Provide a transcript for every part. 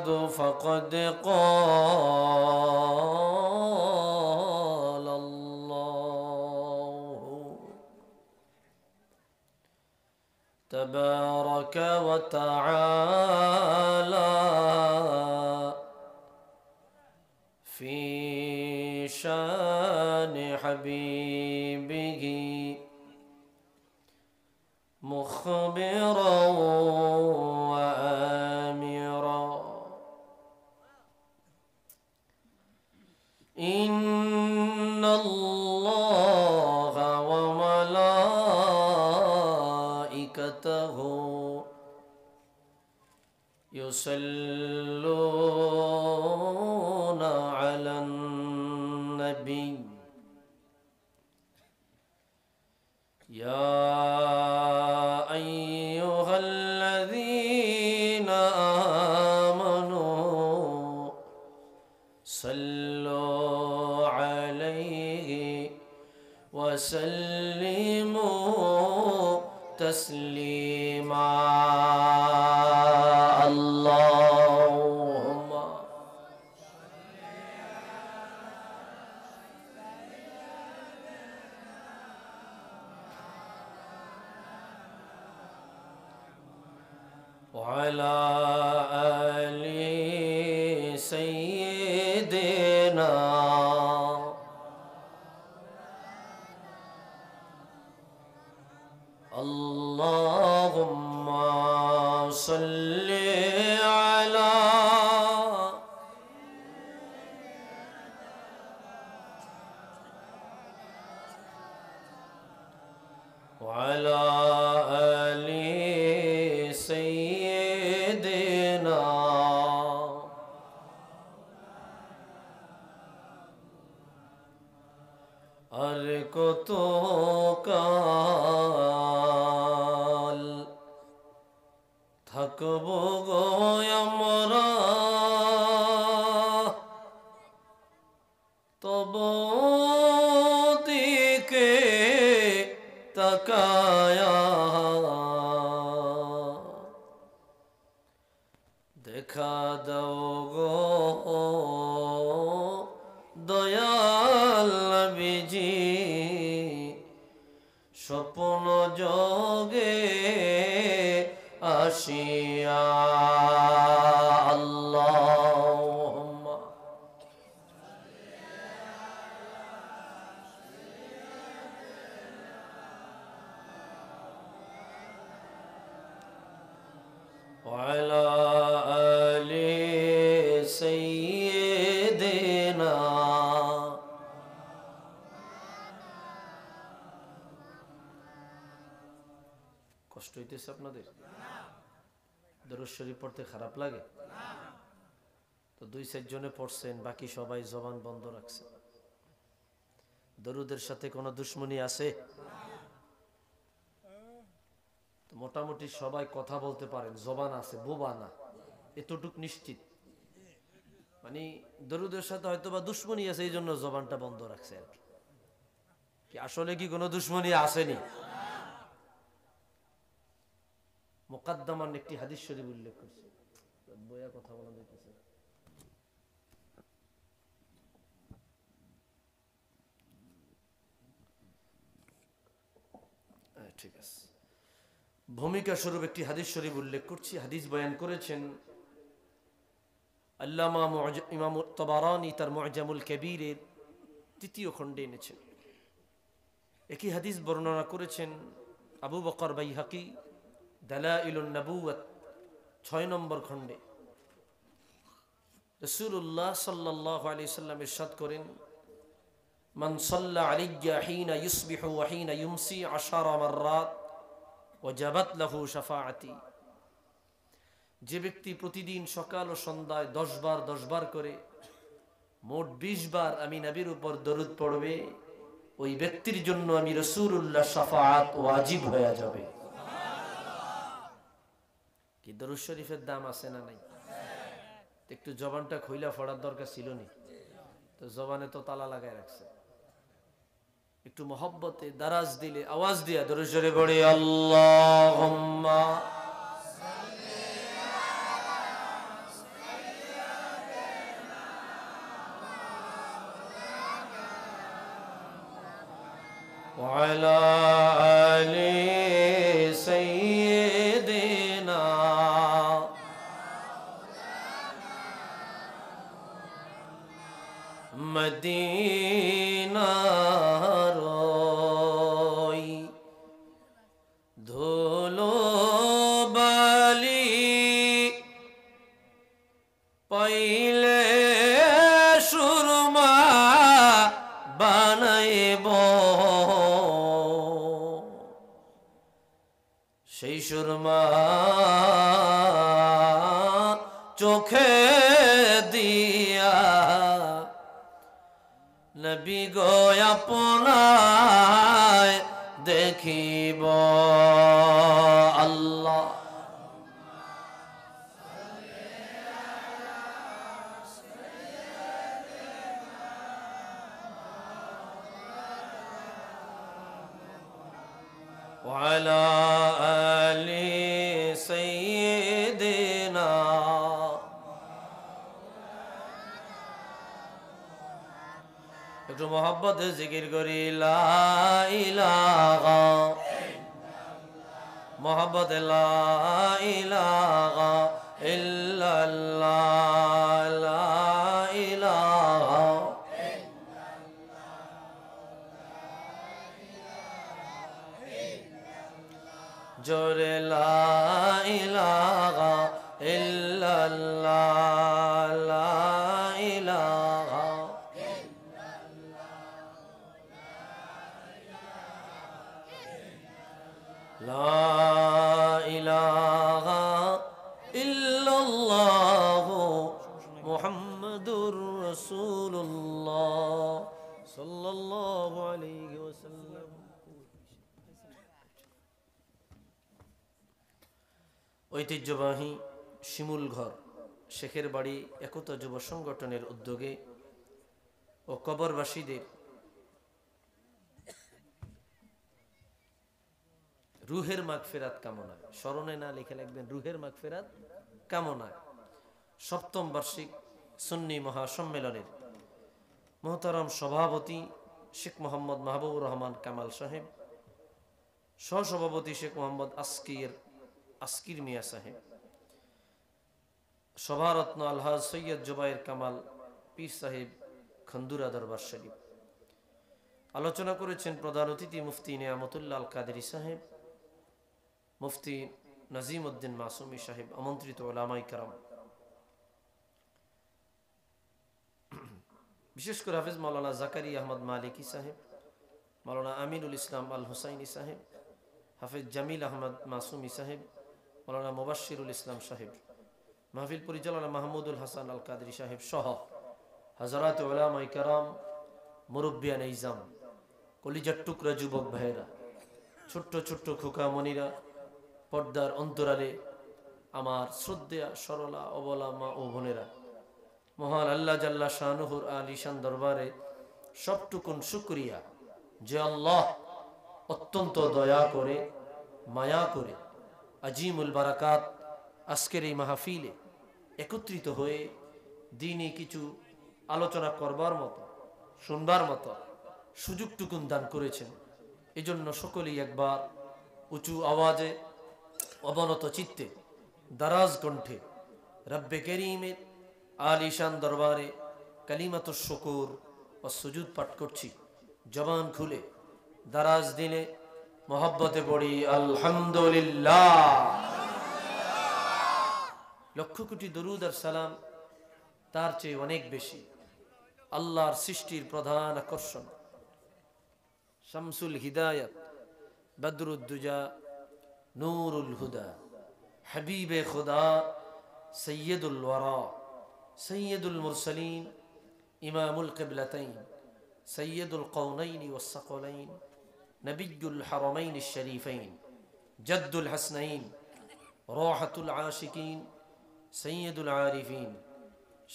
بعد فقد قال الله تبارك وتعالى في شان حبيبه مخبرا وآمرا إن الله وملائكته يصلون على النبي يا أيها الذين آمنوا صلوا عليه وسلموا تسليما اللهم وعلى آل سيدنا اللهم صل على وعلى آل سيدنا আর কত কাল থাকব গো আমরা তব দিকে তাকায়া দেখা দাও গো দয়াল নবীজি স্বপ্ন যোগে আসিয়া আল্লাহুম্মা وعلى آل سيدنا কষ্ট হইতেছে আপনাদের দরুদ শরীফ পড়তে খারাপ লাগে তো 2-4 জনে পড়ছেন বাকি সবাই জবান বন্ধ রাখছেন দরুদের সাথে কোনো দুশ্মনী আছে তো মোটামুটি সবাই কথা বলতে পারেন জবান আছে বোবা না এতটুক নিশ্চিত মানে দরুদের সাথে হয়তোবা দুশ্মনী আছে এইজন্য জবানটা বন্ধ রাখছে আর কি আসলে কি কোনো দুশ্মনী আসেনি মুকাদ্দামান একটি হাদিস শরীফ উল্লেখ করছে বইয়া কথা বলা যাইতেছে ঠিক আছে ভূমিকা স্বরূপ একটি হাদিস শরীফ উল্লেখ করছি হাদিস বয়ান করেছেন আল্লামা ইমাম তাবারানী তার মুআজামুল কবীরের 3য় খণ্ডে এনেছেন একই হাদিস বর্ণনা করেছেন আবু বকর বাইহাকি দালাইলুন নবুওয়াত 6 নম্বর খণ্ডে রাসূলুল্লাহ সাল্লাল্লাহু আলাইহি সাল্লাম ইরশাদ করেন মান সাল্লা আলাইয়া হিনা ইউসবিহু ওয়া হিনা ইউমসি 10 মাররাত ওয়াজাবাত লাহু শাফাআতি যে ব্যক্তি প্রতিদিন সকাল ও সন্ধ্যায় 10 বার করে মোট 20 বার আমি নবীর উপর দরুদ পড়বে ওই ব্যক্তির জন্য আমি রাসূলুল্লাহ শাফাআত ওয়াজিব হয়ে যাবে কি দরুদ শরীফের দাম আছে না নাই একটু জবানটা খুইলা পড়ার দরকার ছিল নি তো জবানে তো তালা লাগায় রাখছে একটু মহব্বতে দারাজ দিলে আওয়াজ দিয়া দরুদ শরীফ পড়ি আল্লাহুম্মা সাল্লি আলা وعلى آل سيدنا মদিনার ওই ধুলো বালি পাইলে সুরমা বানাইব সেই সুরমা চোখে দিয়া নবী গো আপনায় দেখিব আল্লাহ وعلى آل سيدنا একটু মোহাব্বত জিকির করি লা ইলাহা মোহাব্বত লা ইলাহা ইল্লাল্লাহ লা ইলাহা জোরে লা ইলাহা ইল্লাল্লাহ লা ইলাহা লা ইলাহা ইল্লাল্লাহ মুহাম্মাদুর রাসূলুল্লাহ সাল্লাল্লাহু আলাইহি ওয়াসাল্লাম। ঐতিহ্যবাহী শিমুল ঘর শেখের বাড়ি একতা যুব সংগঠনের উদ্যোগে ও কবরবাসীদের রুহের মাগফিরাত কামনায়, স্মরণে না লিখে লিখবেন রুহের মাগফিরাত কামনায়, সপ্তম বার্ষিক সুন্নি মহাসম্মেলনের মোহতারাম সভাপতি শেখ মোহাম্মদ মাহবুবুর রহমান কামাল সাহেব, সহসভাপতি শেখ মোহাম্মদ আসকির মিয়া সাহেব, সভারত্ন আলহাজ সৈয়দ জুবাইর কামাল পীর সাহেব খন্দুরা দরবার শরীফ। আলোচনা করেছেন প্রধান অতিথি মুফতি নিয়ামতুল্লাহ আল কাদেরী সাহেব, মুফতি নাজিম উদ্দিন মাসুমি সাহেব, আমন্ত্রিত উলামায়ে কেরাম। বিশেষ করে হাফেজ মাওলানা জাকারিয়া আহমদ মালিকি সাহেব, মাওলানা আমিনুল ইসলাম আল হুসাইনি সাহেব, হাফেজ জামিল আহমদ মাসুমি সাহেব, মাওলানা মুবাশশিরুল ইসলাম সাহেব, মাহফিল পরিচালনা মাহমুদুল হাসান আল কাদেরী সাহেব সহ হাজারাত উলামায়ে কেরাম, মুরব্বিয়ান ইজাম, কলিজার টুকরা যুবক ভাইয়েরা, ছোট্ট ছোট্ট খোকা মনিরা, পর্দার অন্তরালে আমার শ্রদ্ধেয়া সরলা অবলা মা ও বোনেরা, মহান আল্লাহ জাল্লা শানুহুর আলিশান দরবারে সবটুকুন শুকরিয়া যে আল্লাহ অত্যন্ত দয়া করে মায়া করে আজিমুল বারাকাত আজকের এই মাহফিলে একত্রিত হয়ে দিনই কিছু আলোচনা করবার মতো শুনবার মতো সুযোগটুকুন দান করেছেন। এজন্য সকলেই একবার উঁচু আওয়াজে অবনত চিত্তে দারাজ কণ্ঠে রব্বে করিমের আলিশান দরবারে কালিমাতুশ শুকুর ও সুজুদ পাঠ করছি। জবান খুলে দারাজ দিলে মোহাব্বতে পড়ি আলহামদুলিল্লাহ। লক্ষ কোটি দরুদ আর সালাম তার চেয়ে অনেক বেশি। আল্লাহর সৃষ্টির প্রধান আকর্ষণ, শামসুল হিদায়াত, বদরুদ্দুজা, নূরুল হুদা, হাবিবে খুদা, সৈয়দুল ওয়ারা, সৈয়দুল মুরসালিন, ইমামুল কিবলাতাইন, সৈয়দুল কওনাইন ওয়াস সাকলাইন, নবিয়ুল হারামাইন শরীফাইন, জাদ্দুল হাসনাইন, রাহাতুল আশিকিন, সৈয়দুল আরিফিন,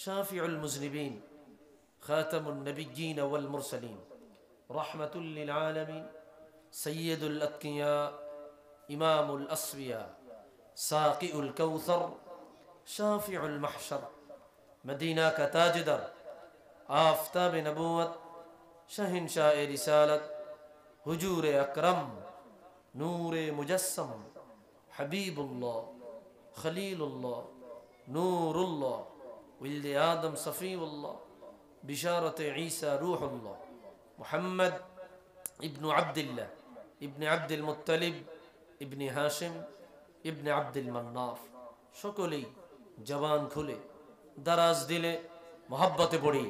শাফিউল মুজনিবিন, খাতামুন নবিয়্যিন ওয়াল মুরসালিন, রাহমাতুল লিল আলামিন, সৈয়দুল আতকিয়া, ইমামুল আসফিয়া, সাকিউল কাউসার, শাফিউল মাহশর, মদিনা কা তাজদার, আফতাব নবুয়ত, শাহিনশাহ রিসালত, হুজুরে আকরম, নূরে মুজাসসম, হাবিবুল্লাহ, খলিলুল্লাহ, নূরুল্লাহ, উলদে আদম সফিউল্লাহ, বিশারতে ঈসা রূহুল্লাহ, মুহাম্মদ ইবনু আব্দুল্লাহ ইবনে আব্দুল মুত্তালিব ইবনে হাশিম ইবনে আব্দুল মান্নাফ। সকলেই জবান খুলে দারাজ দিলে মোহাব্বতে পড়ি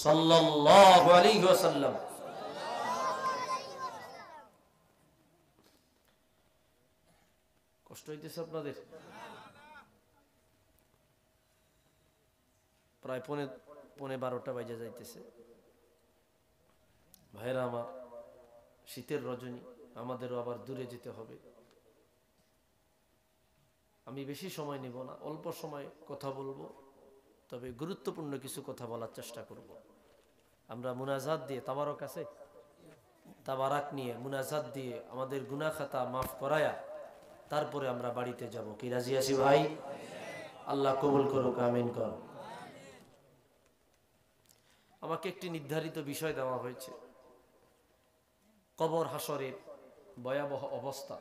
সাল্লাল্লাহু আলাইহি ওয়াসাল্লাম। কষ্ট হইতেছে আপনাদের? প্রায় পৌনে 12টা বাজে যাইতেছে। ভাইরা আমার, শীতের রজনী, আমাদেরও আবার দূরে যেতে হবে। আমি বেশি সময় নিব না, অল্প সময় কথা বলবো, তবে গুরুত্বপূর্ণ কিছু কথা বলার চেষ্টা করব। আমরা মুনাজাত দিয়ে, তাবারক আছে, তাবারাক নিয়ে মুনাজাত দিয়ে আমাদের গুনাহ খাতা মাফ করায়া তারপরে আমরা বাড়িতে যাব। কি রাজি আছি ভাই? আল্লাহ কবুল করুক, আমিন কর। আমাকে একটি নির্ধারিত বিষয় দেওয়া হয়েছে, কবর হাসরের ভয়াবহ অবস্থা।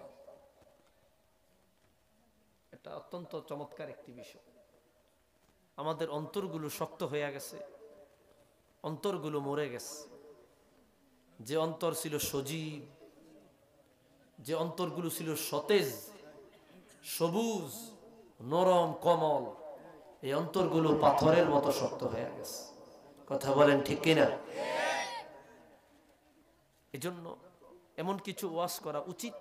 এটা অত্যন্ত চমৎকার একটি বিষয়। আমাদের অন্তরগুলো শক্ত হয়ে গেছে, অন্তরগুলো মরে গেছে। যে অন্তর ছিল সজীব, যে অন্তরগুলো ছিল সতেজ, সবুজ, নরম, কমল, এই অন্তরগুলো পাথরের মতো শক্ত হয়ে গেছে। কথা বলেন ঠিক কিনা? এজন্য এমন কিছু ওয়াজ করা উচিত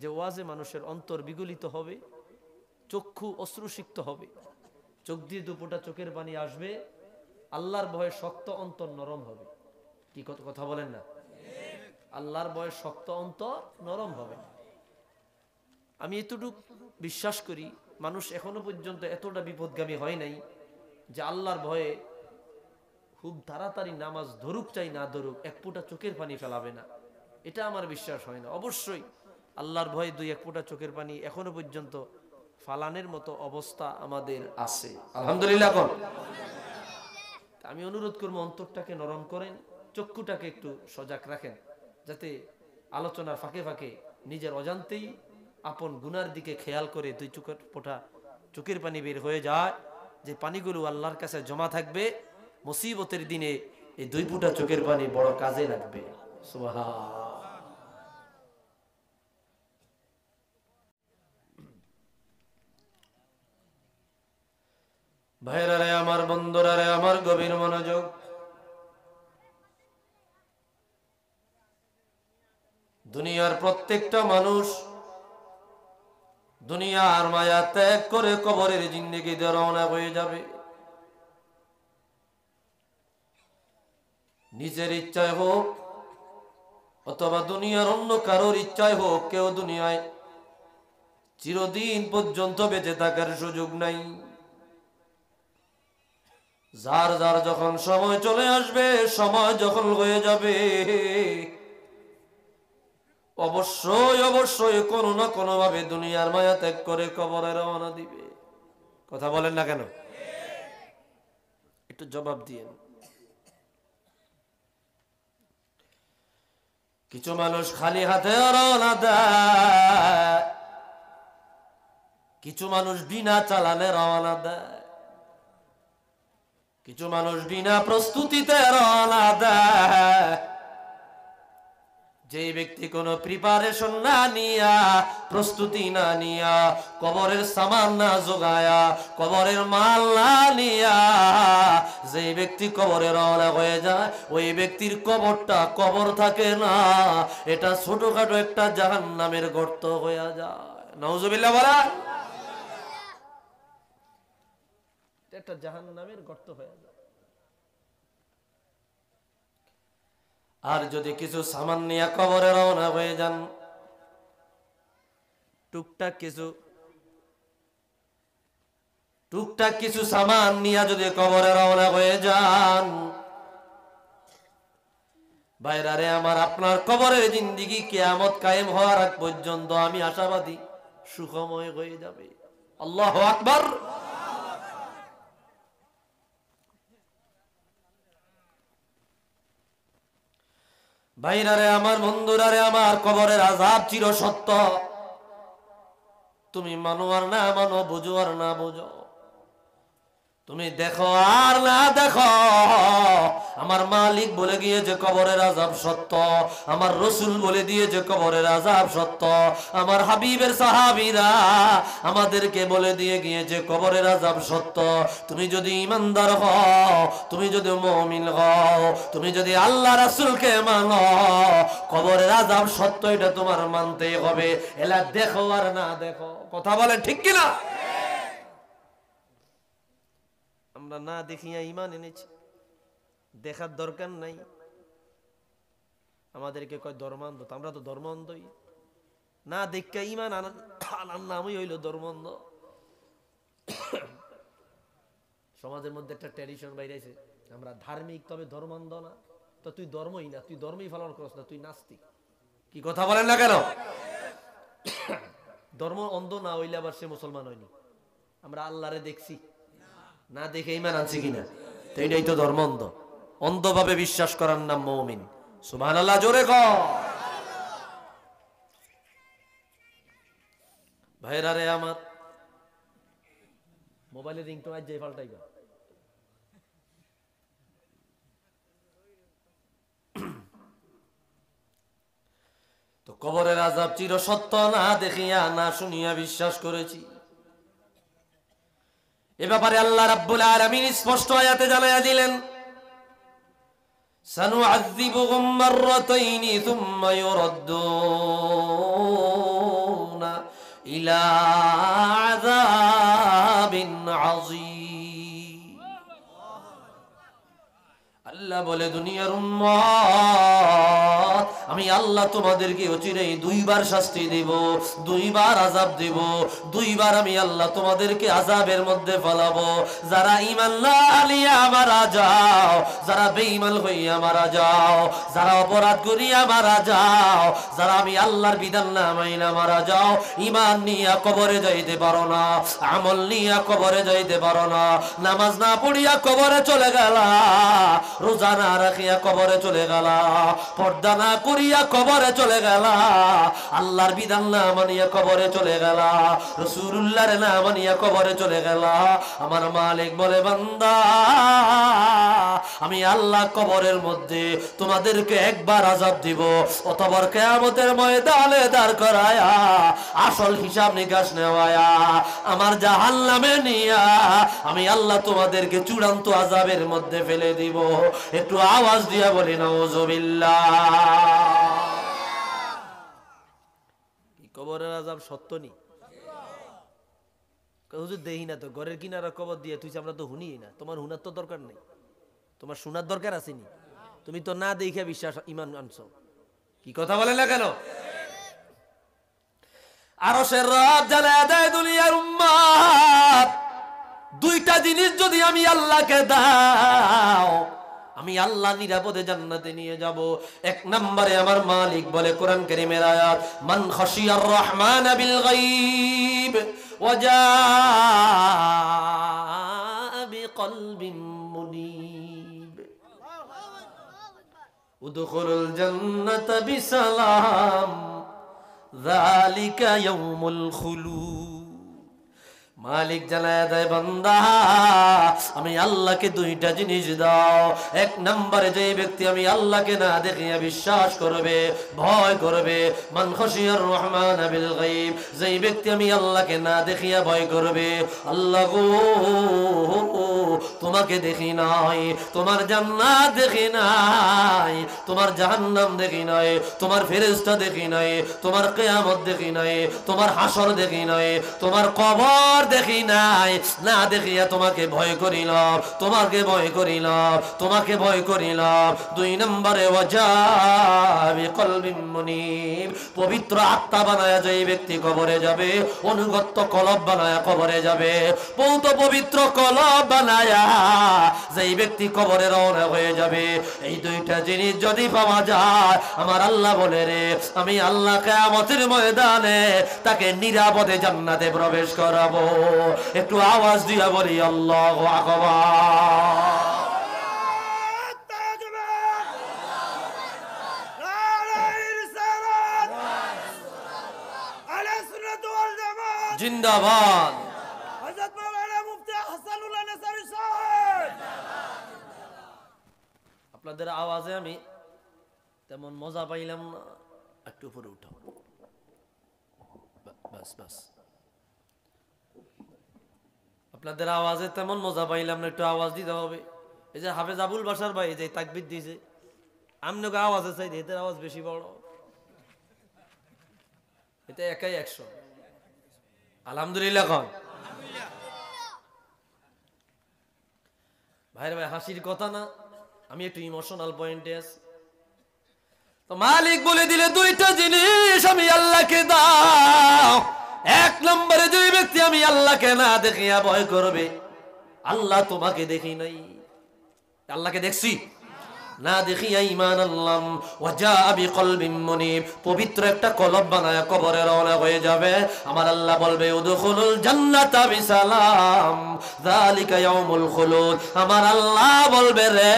যে ওয়াজে মানুষের অন্তর বিগলিত হবে, চক্ষু অশ্রুসিক্ত হবে, চোখ দিয়ে দুপোটা চোখের পানি আসবে, আল্লাহর ভয়ে শক্ত অন্তর নরম হবে। কি কথা বলেন না? আল্লাহর ভয়ে শক্ত অন্তর নরম হবে। আমি এতটুকু বিশ্বাস করি, মানুষ এখনো পর্যন্ত এতটা বিপদগামী হয় নাই যে আল্লাহর ভয়ে খুব তাড়াতাড়ি নামাজ ধরুক চাই না ধরুক এক ফোঁটা চোখের পানি ফেলাবে না। এটা আমার বিশ্বাস হয় না। অবশ্যই আল্লাহর ভয়ে 2-1 ফোঁটা চোখের পানি এখনো পর্যন্ত ফালানের মতো অবস্থা আমাদের আছে, আলহামদুলিল্লাহ। আমি অনুরোধ করবো, অন্তরটাকে নরম করেন, চক্ষুটাকে একটু সজাগ রাখেন, যাতে আলোচনার ফাঁকে ফাঁকে নিজের অজান্তেই আপন গুনার দিকে খেয়াল করে 2 ফোঁটা চোখের পানি বের হয়ে যায়। যে পানিগুলো আল্লাহর কাছে জমা থাকবে, মুসিবতের দিনে এই 2 ফোঁটা চোখের পানি বড় কাজে লাগবে। সুবহানাল্লাহ। ভাইরা রে আমার, বন্ধুরা রে আমার, গভীর মনোযোগ। দুনিয়ার প্রত্যেকটা মানুষ দুনিয়ার মায়া ত্যাগ করে কবরের জিন্দেগিতে রওনা হয়ে যাবে। নিজের ইচ্ছায় হোক অথবা দুনিয়ার অন্য কারোর ইচ্ছায় হোক, কেউ দুনিয়ায় চিরদিন পর্যন্ত বেঁচে থাকার সুযোগ নাই। যার যার যখন সময় চলে আসবে, সময় যখন হয়ে যাবে, অবশ্যই অবশ্যই কোনো না কোনো ভাবে দুনিয়ার মায়া ত্যাগ করে কবরে রওনা দিবে। কথা বলেন না কেন? একটু জবাব দিয়েন। কিছু মানুষ খালি হাতে রওনা দেয়, কিছু মানুষ বিনা চালানে রওনা দেয়, কিছু মানুষ বিনা প্রস্তুতিতে রওনা দেয়। যে ব্যক্তি কোনো প্রিপারেশন না নিয়া, প্রস্তুতি না নিয়া, কবরের সামান না জোগায়া, কবরের মাল না নিয়া যে ব্যক্তি কবরে রওনা হয়ে যায়, ওই ব্যক্তির কবরটা কবর থাকে না, এটা ছোটখাটো একটা জাহান্নামের গর্ত হয়ে যায়। নাউজুবিল্লাহ বলা, একটা জাহান্নামের গর্ত হয়ে যায়। আর যদি কিছু সামান নিয়ে কবরে রওনা হয়ে যান, টুকটাক কিছু সামান নিয়ে যদি কবরে রওনা হয়ে যান, ভাইরা রে আমার, আপনার কবরের জিন্দেগি কিয়ামত কায়েম হওয়ার আগ পর্যন্ত আমি আশাবাদী সুখময় হয়ে যাবে। আল্লাহু আকবার। ভাইরারে আমার, বন্ধুরারে আমার, কবরের আযাব চির সত্য। তুমি মানো আর না মানো, বুঝো আর না বুঝো, তুমি দেখো আর না দেখো, আমার মালিক বলে গিয়েছে কবরের আযাব সত্য, আমার রসুল বলে দিয়েছে কবরের আযাব সত্য, আমার হাবিবের সাহাবীরা আমাদেরকে বলে দিয়ে গিয়েছে কবরের আযাব সত্য। তুমি যদি ঈমানদার হও, তুমি যদি মুমিন হও, তুমি যদি আল্লাহ রাসূলকে মানো, কবরের আযাব সত্য, এটা তোমার মানতেই হবে। এলা দেখো আর না দেখো, কথা বলেন ঠিক কিনা? আমরা না দেখিয়া ঈমান এনেছি, দেখার দরকার নাই। আমাদেরকে কয় ধর্মান্ধ, আমরা তো ধর্মান্ধই না। দেখা ঈমান আনার নামই হইল ধর্মান্ধ। সমাজের মধ্যে একটা ট্র্যাডিশন বাইরেছে, আমরা ধার্মিক তবে ধর্মান্ধ না। তো তুই ধর্মই না, তুই ধর্মই পালন করছ না, তুই নাস্তিক। কি কথা বলেন না কেন? ধর্ম অন্ধ না হইলে আবার সে মুসলমান হয়নি। আমরা আল্লাহরে দেখছি, না দেখে ঈমান আনছি কিনা, তো এটাই তো ধর্ম অন্ধ। অন্ধভাবে বিশ্বাস করার নাম মুমিন। সুবহানাল্লাহ, জোরে কও। ভাইরা রে আমার, মোবাইলের রিংটোন আজ যাই পাল্টাইবা। তো কবরের আযাব চির সত্য, না দেখিয়া না শুনিয়া বিশ্বাস করেছি। এ ব্যাপারে আল্লাহ রাব্বুল আলামিন স্পষ্ট আয়াতে জানায়া দিলেন, সানুআযযিবুহুম মাররাতাইনি সুম্মা ইউরাদ্দুনা ইলা আযাবিন আযীম। আল্লাহ বলে, দুনিয়ার উম্মত, আমি আল্লাহ তোমাদেরকে অচিরেই দুইবার শাস্তি দেব, দুইবার আযাব দেব, দুইবার আমি আল্লাহ তোমাদেরকে আযাবের মধ্যে ফেলাবো। যারা ঈমান না আনিয়া মারা যাও, যারা বেঈমান হইয়া মারা যাও, যারা অপরাধ করিয়া মারা যাও, যারা আমি আল্লাহর বিধান না মাইনা মারা যাও, ঈমান নিয়া কবরে যাইতে পারো না, আমল নিয়া কবরে যাইতে পারো না, নামাজ না পড়িয়া কবরে চলে গেলা, রোজা না রাখিয়া কবরে চলে গেলা, পর্দা না করিয়া কবরে চলে গেলা, আল্লাহর বিধান না মানিয়া কবরে চলে গেলা, রাসূলুল্লাহর না মানিয়া কবরে চলে গেলা। আমার মালিক বলে, বান্দা, আমি আল্লাহ কবরের মধ্যে তোমাদেরকে একবার আযাব দিব, অতঃপর কিয়ামতের ময়দানে দাঁড় করায়া আসল হিসাব নিকাশ নেওয়ায়া আমার জাহান্নামে নিয়া আমি আল্লাহ তোমাদেরকে চূড়ান্ত আযাবের মধ্যে ফেলে দিব। একটু আওয়াজ দিয়া বলি নাউযুবিল্লাহ। কি কবরের আযাব সত্য নি? হুজুর দেই না তো, ঘরের কিনারা কবর দিয়ে তুই, আমরা তো হুনি না। তোমার হুনার তো দরকার নেই, তোমার শোনার দরকার আসেনি। তুমি তো না দেখে বিশ্বাস ঈমান আনছো। কি কথা বলে না কেন? আরশের রব জানায়া দেয়, দুনিয়ার উম্মত, দুইটা জিনিস যদি আমি আল্লাহকে দাও, আমি আল্লাহ নিরাপদে জান্নাতে নিয়ে যাব। এক নম্বরে আমার মালিক বলে কোরআন কারীমের আয়াত, মান খাশিয়ার রহমান বিল গায়ব ওয়া জাআ বিকলবিন মুনীব উদখুলুল জান্নাতা বিসালাম যালিকা ইয়াউমুল খুলুদ। মালিক জানায় দেয়, বান্দা, আমি আল্লাহকে দুইটা জিনিস দাও। এক নম্বরে যে ব্যক্তি আমি আল্লাহকে না দেখিয়া বিশ্বাস করবে, ভয় করবে, মান খাশিয়ার রহমান বিল গায়ব, যেই ব্যক্তি আমি আল্লাহকে না দেখিয়া ভয় করবে, আল্লাহ গো তোমাকে দেখি নাই, তোমার জান্নাত দেখি নাই, তোমার জাহান্নাম দেখি নাই, তোমার ফেরেশতা দেখি নাই, তোমার কিয়ামত দেখি নাই, তোমার হাসর দেখি নাই, তোমার কবর দেখি নাই, না দেখিয়া তোমাকে ভয় করিলাম, তোমাকে ভয় করিলাম, তোমাকে ভয় করিলাম। দুই নম্বরে ওয়াজাবি কলবিন মুনীব, পবিত্র আত্মা বানায়া যেই ব্যক্তি কবরে যাবে, অনুগত কলব বানায়া কবরে যাবে, বহুত পবিত্র কলব বানায়া যেই ব্যক্তি কবরে রওনা হয়ে যাবে। এই দুইটা জিনিস যদি পাওয়া যায়, আমার আল্লাহ বলে রে, আমি আল্লাহ কিয়ামতের ময়দানে তাকে নিরাপদে জান্নাতে প্রবেশ করাবো। একটু আওয়াজ দিয়া বলি আল্লাহু আকবার। জিন্দাবাদ। হযরত মাওলানা মুফতি হাসানুল্লাহ নেসারী সাহেব। আপনাদের আওয়াজে আমি তেমন মজা পাইলাম না, একটু উপরে উঠাও, বাস বাস। আপনাদের আওয়াজে তেমন মজা পাইলাম না, একটু আওয়াজ দিতে হবে। এই যে হাফেজ আবুল বাসার ভাই যে তাকবীর দিয়েছে, আমনকে আওয়াজে চাই, এদের আওয়াজ বেশি বড়, এটা একাই 100। আলহামদুলিল্লাহ কন ভাইরে ভাই, হাসির কথা না, আমি একটু ইমোশনাল পয়েন্টে আছি। তো মালিক বলে দিলে দুইটা জিনিস আমি আল্লাহকে দাও। এক নম্বরে যে ব্যক্তি আমি আল্লাহকে না দেখিয়া ভয় করবে, আল্লাহ তোমাকে দেখি নাই, আল্লাহকে দেখছি না দেখিয়া ঈমান আনলাম, ওয়াজা বিকলবিন মুনিব, পবিত্র একটা কলব বানায়া কবরে রওনা হয়ে যাবে। আমার আল্লাহ বলবে উদখুলুল জান্নাতা বিসালাম যালিকা ইয়াউমুল খুলুদ। আমার আল্লাহ বলবে রে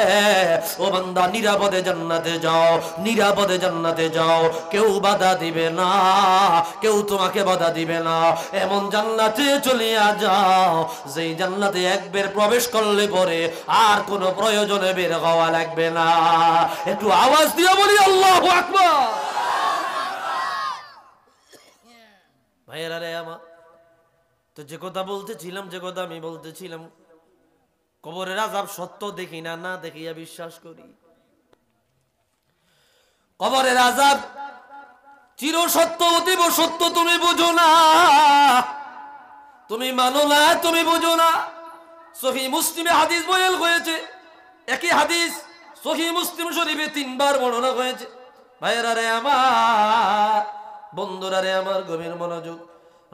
ও বান্দা, নিরাপদে জান্নাতে যাও, নিরাপদে জান্নাতে যাও, কেউ বাধা দিবে না, কেউ তোমাকে বাধা দিবে না। এমন জান্নাতে চলিয়া যাও যেই জান্নাতে একবার প্রবেশ করলে পরে আর কোনো প্রয়োজনে বের হওয়া লাগবে না। একটু আওয়াজ দিয়ে বলি আল্লাহু আকবার। ভাইয়েরা রে আমার, তো যে কথা বলতেছিলাম, যে কথা আমি বলতেছিলাম, কবরের আযাব সত্য দেখি না, না দেখিয়া বিশ্বাস করি। কবরের আযাব চির সত্য, অতীব সত্য, তুমি বুঝো না, তুমি মানো না, তুমি বুঝো না। সহিহ মুসলিমে হাদিস বয়ান হয়েছে, একই হাদিস সহিহ মুসলিম শরীফে 3 বার বর্ণনা হয়েছে। ভাইয়েরা রে আমার, বন্ধুরা রে আমার, গভীর মনোযোগ।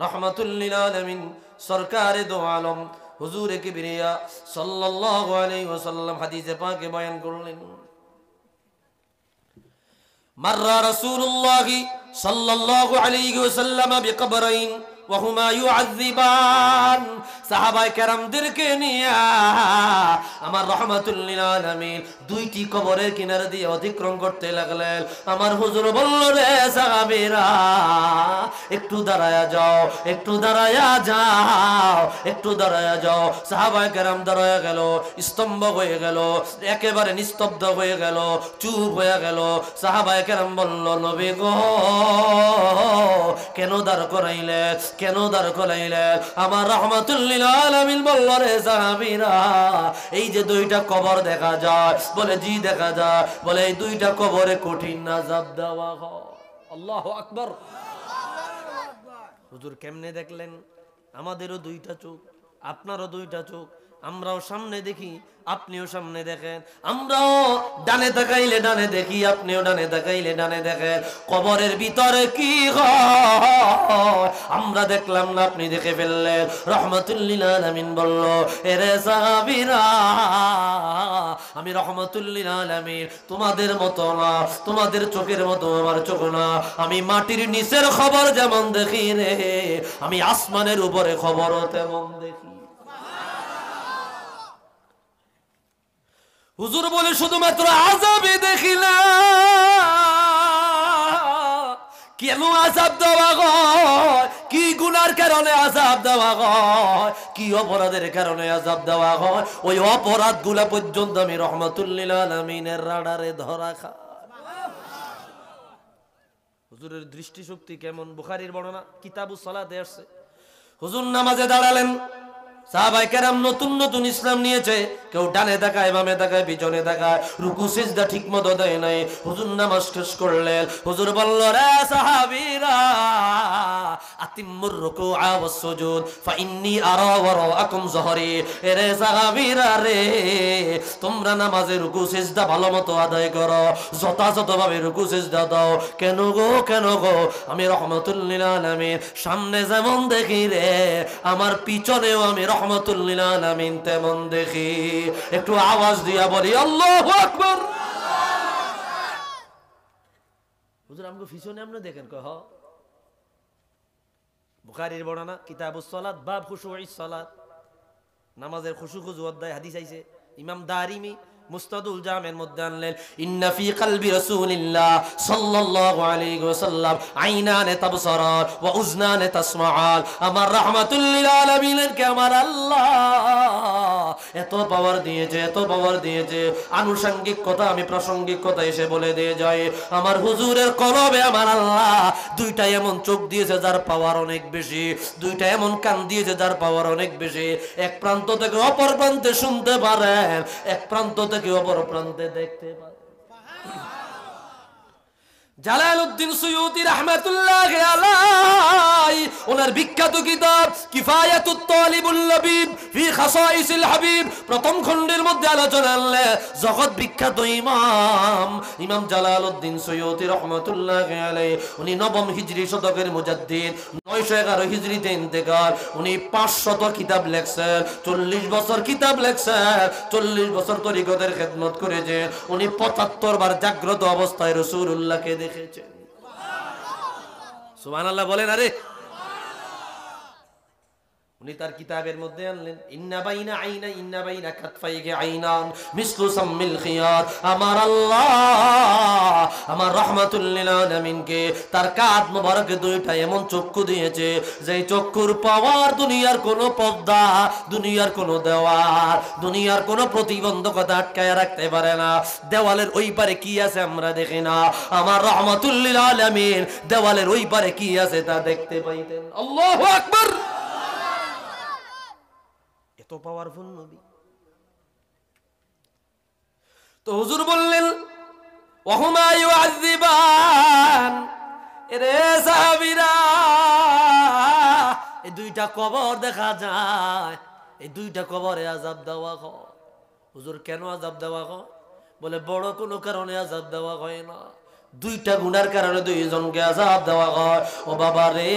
রাহমাতুল লিল আলামিন সরকারে দো আলম হুজুরে কিবরিয়া সাল্লাল্লাহু আলাইহি ওয়াসাল্লাম হাদিসে পাকে বয়ান করলেন, মাররা রাসূলুল্লাহি সাল্লাল্লাহু আলাইহি ওয়াসাল্লাম বিকবরাইন ওয়া হুমা ইউআযিবান। সাহাবায়ে কেরামদেরকে নিয়ে আমার রাহমাতুল লিল আলামিন দুইটি কবরের কিনারে দিয়ে অতিক্রম করতে লাগলেন। আমার হুজুর বলল, রে সাহাবীরা একটু দাঁড়ায়া যাও, একটু দাঁড়ায়া যাও, একটু দাঁড়ায়া যাও। সাহাবায়ে কেরাম দাঁড়ায়া গেল, স্তম্ভ হয়ে গেল, একেবারে নিস্তব্ধ হয়ে গেল, চুপ হয়ে গেল। সাহাবায়ে কেরাম বলল, নবী গো কেন দাঁড় করাইলে, কেন দাঁড় করাইলে? আমার রাহমাতুল লিল আলামিন বলল, রে সাহাবীরা এই যে দুইটা কবর দেখা যায়, বলে জি দেখা যায়, বলে এই দুইটা কবরে কঠিন আযাব দেওয়া হয়। আল্লাহু আকবার। হুজুর কেমনে দেখলেন? আমাদেরও দুইটা চোখ, আপনারও দুইটা চোখ, আমরাও সামনে দেখি, আপনিও সামনে দেখেন। আমরাও ডানে তাকাইলে ডানে দেখি, আপনিও ডানে তাকাইলে ডানে দেখেন। কবরের ভিতরে কি হয় আমরা দেখলাম না, আপনি দেখে ফেললেন। রাহমাতুল লিল আলামিন বলল, এরে সাহাবীরা আমি রাহমাতুল লিল আলামিন তোমাদের মতো না, তোমাদের চোখের মতো আমার চোখ না। আমি মাটির নিচের খবর যেমন দেখি রে, আমি আসমানের উপরে খবরও তেমন দেখি। হুজুর বলে, শুধুমাত্র আযাবই দেখি না, কেন আযাব দেওয়া হয়, কি গুনার কারণে আযাব দেওয়া হয়, কি অপরাধের কারণে আযাব দেওয়া হয়, ওই অপরাধগুলা পর্যন্ত আমি রাহমাতুল লিল আলামিনের রাডারে ধরা খাই। হুজুরের দৃষ্টিশক্তি কেমন! বুখারীর বর্ণনা কিতাবুস সালাতে আসছে, হুজুর নামাজে দাঁড়ালেন, সাহাবায়ে কেরাম নতুন নতুন ইসলাম নিয়েছে, কেউ ডানে তাকায়, বামে তাকায়, পিছনে তাকায়, রুকু সিজদা ঠিকমতো দেয় নাই। হুজুর নামাজ শেষ করলেন, হুজুর বলল, রে সাহাবীরা আতিম্মুর রুকুআ ওয়াস সুজুদ ফাইন্নী আরা ওয়ারাআকুম যহরি। এরে সাহাবীরা রে, তোমরা নামাজে রুকু সিজদা ভালোমতো আদায় করো, যথাযথভাবে রুকু সিজদা দাও। কেন গো, কেন গো? আমি রাহমাতুল লিল আলামিন সামনে যেমন দেখি রে, আমার পিছনেও আমি রাহমাতুল লিল আলামিন তেমন দেখি। একটু আওয়াজ দিয়া বলি আল্লাহু আকবার। হুজুর আমগো পিছনে আপনি দেখেন কহ। বুখারীর বর্ণনা কিতাবুস সালাত বাব খুশুউইস সালাত, নামাজের খুশু খুজু অধ্যায় হাদিস আইছে। ইমাম দারিমি মুস্তাদুল জামের মধ্যে আনলেন, ইন্না ফি কলবি রাসূলিল্লাহ সাল্লাল্লাহু আলাইহি ওয়াসাল্লাম আইনানে তাবসারান ওয়া উজনানে তাসমাআন। আমার রাহমাতুল লিল আলামিনের কে আমার আল্লাহ এত পাওয়ার দিয়েছে, এত পাওয়ার দিয়েছে, আনুষঙ্গিক কথা আমি প্রাসঙ্গিক কথা এসে বলে দিয়ে যায়। আমার হুজুরের কলবে আমার আল্লাহ দুইটা এমন চোখ দিয়েছে যার পাওয়ার অনেক বেশি, দুইটা এমন কান দিয়েছে যার পাওয়ার অনেক বেশি। এক প্রান্ত থেকে অপর প্রান্তে শুনতে পারেন, এক প্রান্ত থেকে অপর প্রান্তে দেখতে পারেন। জালালউদ্দিন সুয়ুতী রাহমাতুল্লাহি আলাইহি ওনার বিখ্যাত কিতাব কিফায়াতুত তালিবুল লাবিব ফি খাসাইসিল হাবিব প্রথম খণ্ডের মধ্যে আলোচনা আনলেন জগৎ বিখ্যাত ইমাম জালালউদ্দিন সুয়ুতী রাহমাতুল্লাহি আলাইহি। উনি নবম হিজরি শতকের মুজাদ্দিদ, 911 হিজরিতে ইন্তেকাল। উনি 500 কিতাব লেখছেন, 40 বছর কিতাব লেখছেন, 40 বছর তরিকতের খেদমত করেছেন। উনি 75 বার জাগ্রত অবস্থায় রাসূলুল্লাহকে দেখেছেন। সুবহানাল্লাহ বলেন। আরে উনি তার কিতাবের মধ্যে আনলেন ইন্না বাইনা কাতফাইহি আইনান মিসলু সাম্মিল খিয়ার। আমার আল্লাহ আমার রাহমাতুল লিল আলামিনকে তার কাঁধ মোবারকে দুইটা এমন চক্ষু দিয়েছে যে চক্ষুর পাওয়ার দুনিয়ার কোনো পর্দা, দুনিয়ার কোনো দেওয়াল, দুনিয়ার কোনো প্রতিবন্ধকতা আটকায় রাখতে পারে না। দেওয়ালের ওই পারে কি আছে আমরা দেখি না, আমার রাহমাতুল লিল আলামিন দেওয়ালের ওই পারে কি আছে তা দেখতে পাইতেন। আল্লাহু আকবার। এত পাওয়ারফুল নবী। তো হুজুর বললেন ওয়াহুমা ইউআযিবান, এরে সাহাবীরা এই দুইটা কবর দেখা যায়, এই দুইটা কবরে আযাব দেওয়া হয়। হুজুর কেন আযাব দেওয়া হয়? বলে বড় কোনো কারণে আযাব দেওয়া হয় না, দুইটা গুনার কারণে দুইজনকে আযাব দেওয়া হয়। ও বাবা রে,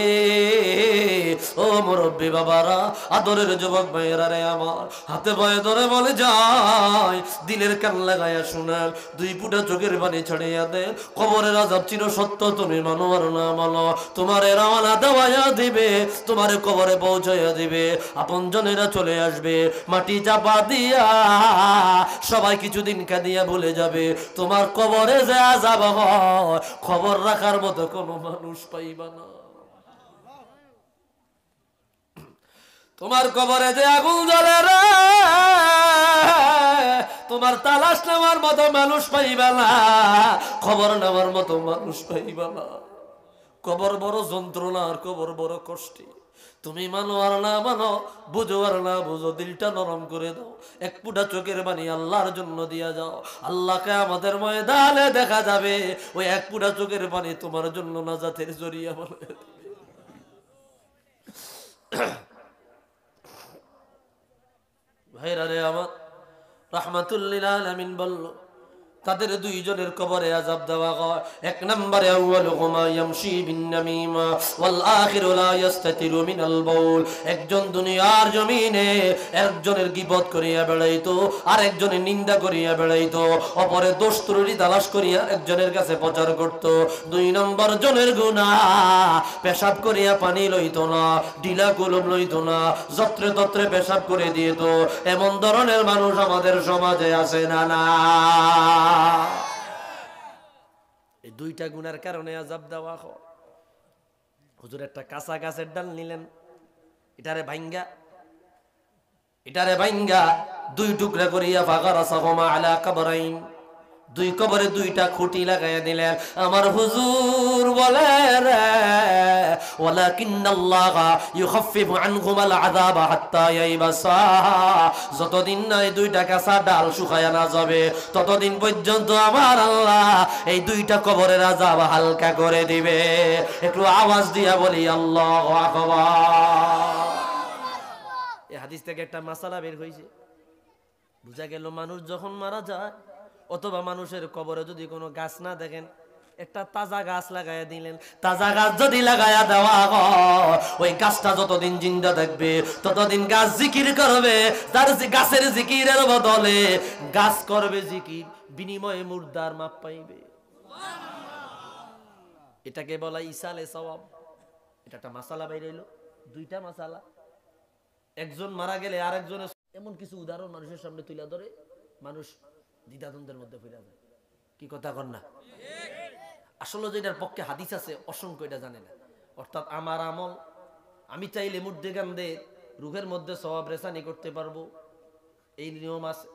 ও মুরব্বী বাবারা, আদরের যুবক ভাইয়েরা রে আমার, হাতে পায়ে ধরে বলে যায়, দিলের কান লাগাইয়া শুনেন, দুই ফুটা চোখের পানি ছড়িয়া দেন। কবরের আযাব চির সত্য, তুমি মানো আর না মানো, তোমার রওনা দেওয়া দিবে, তোমার কবরে পৌঁছাইয়া দিবে। আপনজনেরা চলে আসবে, মাটি চাপা দিয়া সবাই কিছুদিন কাঁদিয়া ভুলে যাবে। তোমার কবরে যে আযাব হয় খবর রাখার মতো কোনো মানুষ পাইবা না। তোমার কবরে যে আগুন জ্বলে রে, তোমার তালাশ নেওয়ার মতো মানুষ পাইবা না, খবর নেওয়ার মতো মানুষ পাইবা না। কবর বড় যন্ত্রণা, আর কবর বড় কষ্টে। তুমি মানো আর না মানো, বুঝো আর না বুঝো, দিলটা নরম করে দাও, এক ফুটা চোখের পানি আল্লাহর জন্য দিয়া যাও। আল্লাহকে আমাদের ময়দানে দেখা যাবে, ওই এক ফুটা চোখের পানি তোমার জন্য নাজাতের জরিয়া বলে। ভাইরা রে আমার, রাহমাতুল লিল আলামিন বলল তাদের দুইজনের কবরে আযাব দেওয়া হয়। এক নম্বরে আউয়ালুহুমা ইয়ামশি বিন নামিমা ওয়াল আখিরু লা ইস্তাতিরু মিনাল বাউল। একজন দুনিয়ার জমিনে একজনের গীবত করিয়া বেড়াইতো, আর একজনের নিন্দা করিয়া বেড়াইতো, অপরে দোষ ত্রুটি তালাশ করিয়া একজনের কাছে প্রচার করত। দুই নম্বর জনের গুনাহ, পেশাব করিয়া পানি লইতো না, ঢিলা কলম লইতো না, যত্রে তত্রে পেশাব করে দিত। এমন ধরনের মানুষ আমাদের সমাজে আছে না? না, এই দুইটা গুনার কারণে আযাব দেওয়া হয়। হুজুর একটা কাঁচা গাছের ডাল নিলেন, এটারে ভাঙ্গা দুই টুকরা করিয়া ফাগারাসাহুমা আলা কবরাইন, দুই কবরে দুইটা খুঁটি লাগাইয়া দিলেন। আমার হুজুর বলে রে, ওয়ালাকিন্নাল্লাহা ইউখাফফিফু আনহুমাল আযাবা হাত্তা ইয়াইবাসা, যতদিন না এই দুইটা কাঁচা ডাল শুকায়া না যাবে ততদিন পর্যন্ত আমার আল্লাহ এই দুইটা কবরের আযাব হালকা করে দিবে। একটু আওয়াজ দিয়া বলি আল্লাহু আকবার। এই হাদিস থেকে একটা মাসালা বের হইছে, বুঝা গেল মানুষ যখন মারা যায় অথবা মানুষের কবরে যদি কোনো গাছ না দেখেন, একটা তাজা গাছ লাগাইয়া দিলেন। তাজা গাছ যদি লাগাইয়া দেওয়া হয়, ওই গাছটা যতদিন জিন্দা থাকবে ততদিন গাছ জিকির করবে। তার গাছের জিকিরের বদলে গাছ করবে জিকির, বিনিময়ে মুর্দার মাপ পাইবে। এটাকে বলা ইসালে সওয়াব। এটা একটা মাসালা বাইরে এলো, দুইটা মাসালা। একজন মারা গেলে আরেকজনের, এমন কিছু উদাহরণ মানুষের সামনে তুলে ধরে, মানুষ দ্বিধাদ্বন্দ্বের মধ্যে ফিরে যায়। কি কথা কর না? আসলে যেটার পক্ষে হাদিস আছে অসংখ্য, এটা জানে না। অর্থাৎ আমার আমল, আমি চাইলে মুর্দে গান্ধে রুহের মধ্যে সওয়াব রেসানি করতে পারবো, এই নিয়ম আছে।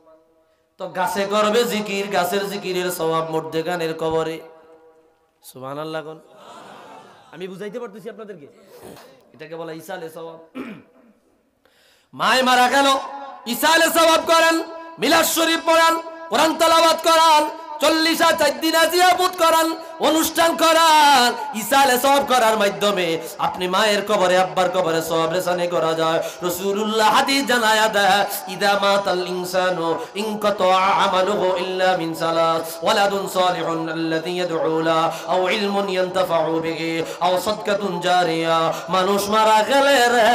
তো গাছে করবে জিকির, গাছের জিকিরের সওয়াব মুর্দে গানের কবরে। সুবহানাল্লাহ কোন। আমি বুঝাইতে পারতেছি আপনাদেরকে, এটাকে বলা ইসালে সওয়াব। মায় মারা গেল, ইসালে সওয়াব করেন, মিলাদ শরীফ পড়ান, কোরআন তেলাওয়াত করান, 40 4 দিন জিয়ারত করান, অনুষ্ঠান করান। ইসালে সওয়াব করার মাধ্যমে আপনি মায়ের কবরে, আব্বার কবরে সওয়াব রেসানি করা যায়। রাসূলুল্লাহ হাদিস জানায়া দেয়, ইদা মাতাল ইনসানু ইনকাতা আমালুহু ইল্লা মিন সালাস, ওয়ালাদুন সালিহুন আল্লাযী ইয়াদউ লা, আও ইলমুন ইয়ানতাফাউ বিহি, আও সাদকাতুন জারিয়া। মানুষ মারা গেলে রে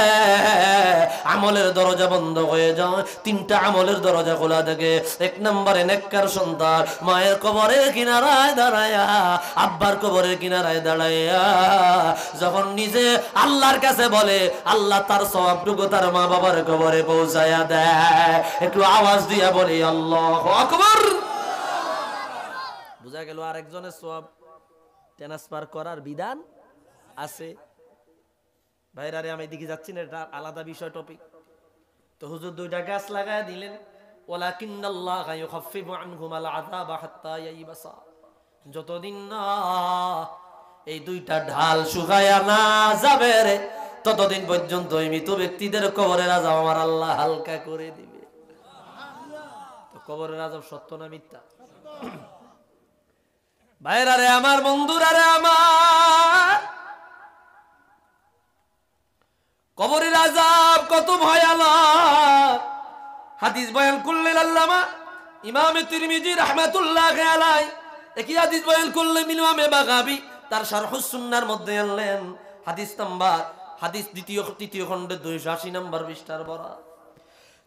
আমলের দরজা বন্ধ হয়ে যায়, 3টা আমলের দরজা খোলা থাকে। 1 নম্বরে নেককার সন্তান মায়ের কবরের কিনারায় দাঁড়ায়া, আব্বার কবরের কিনারায় দাঁড়ায়া যখন নিজে আল্লাহর কাছে বলে, আল্লাহ তার সওয়াবটুকু তার মা বাবার কবরে পৌঁছায়া দেয়। একটু আওয়াজ দিয়া বলি আল্লাহু আকবার। বুঝা গেল আরেকজনের সওয়াব ট্রান্সফার করার বিধান আছে। ভাইরারে আমি এদিকে যাচ্ছি না, এটা আলাদা বিষয়, টপিক। তো হুজুর 2টা গাছ লাগায় দিলেন, ওয়ালাকিন্নাল্লাহা ইউখাফফিফু আনহুমাল আযাবা হাত্তা ইয়াইবাসা। যতদিন না এই 2টা ঢাল শুকায়া না যাবে রে, ততদিন পর্যন্ত এই মৃত ব্যক্তিদের কবরের আযাব আমার আল্লাহ হালকা করে দিবে। তো কবরের আযাব সত্য না মিথ্যা? ভাইরা রে আমার, বন্ধুরা রে আমার, কবরের আযাব কত ভয়ানক হাদিস বয়ান করলেন আল্লামা ইমাম তিরমিজি রাহমাতুল্লাহি আলাইহি। একই হাদিস বয়ান করলেন ইমাম বাগাবী তার শারহুস সুন্নাহর মধ্যে আনলেন। হাদিস তৃতীয় খণ্ডে 280 নম্বর পৃষ্ঠার বরা।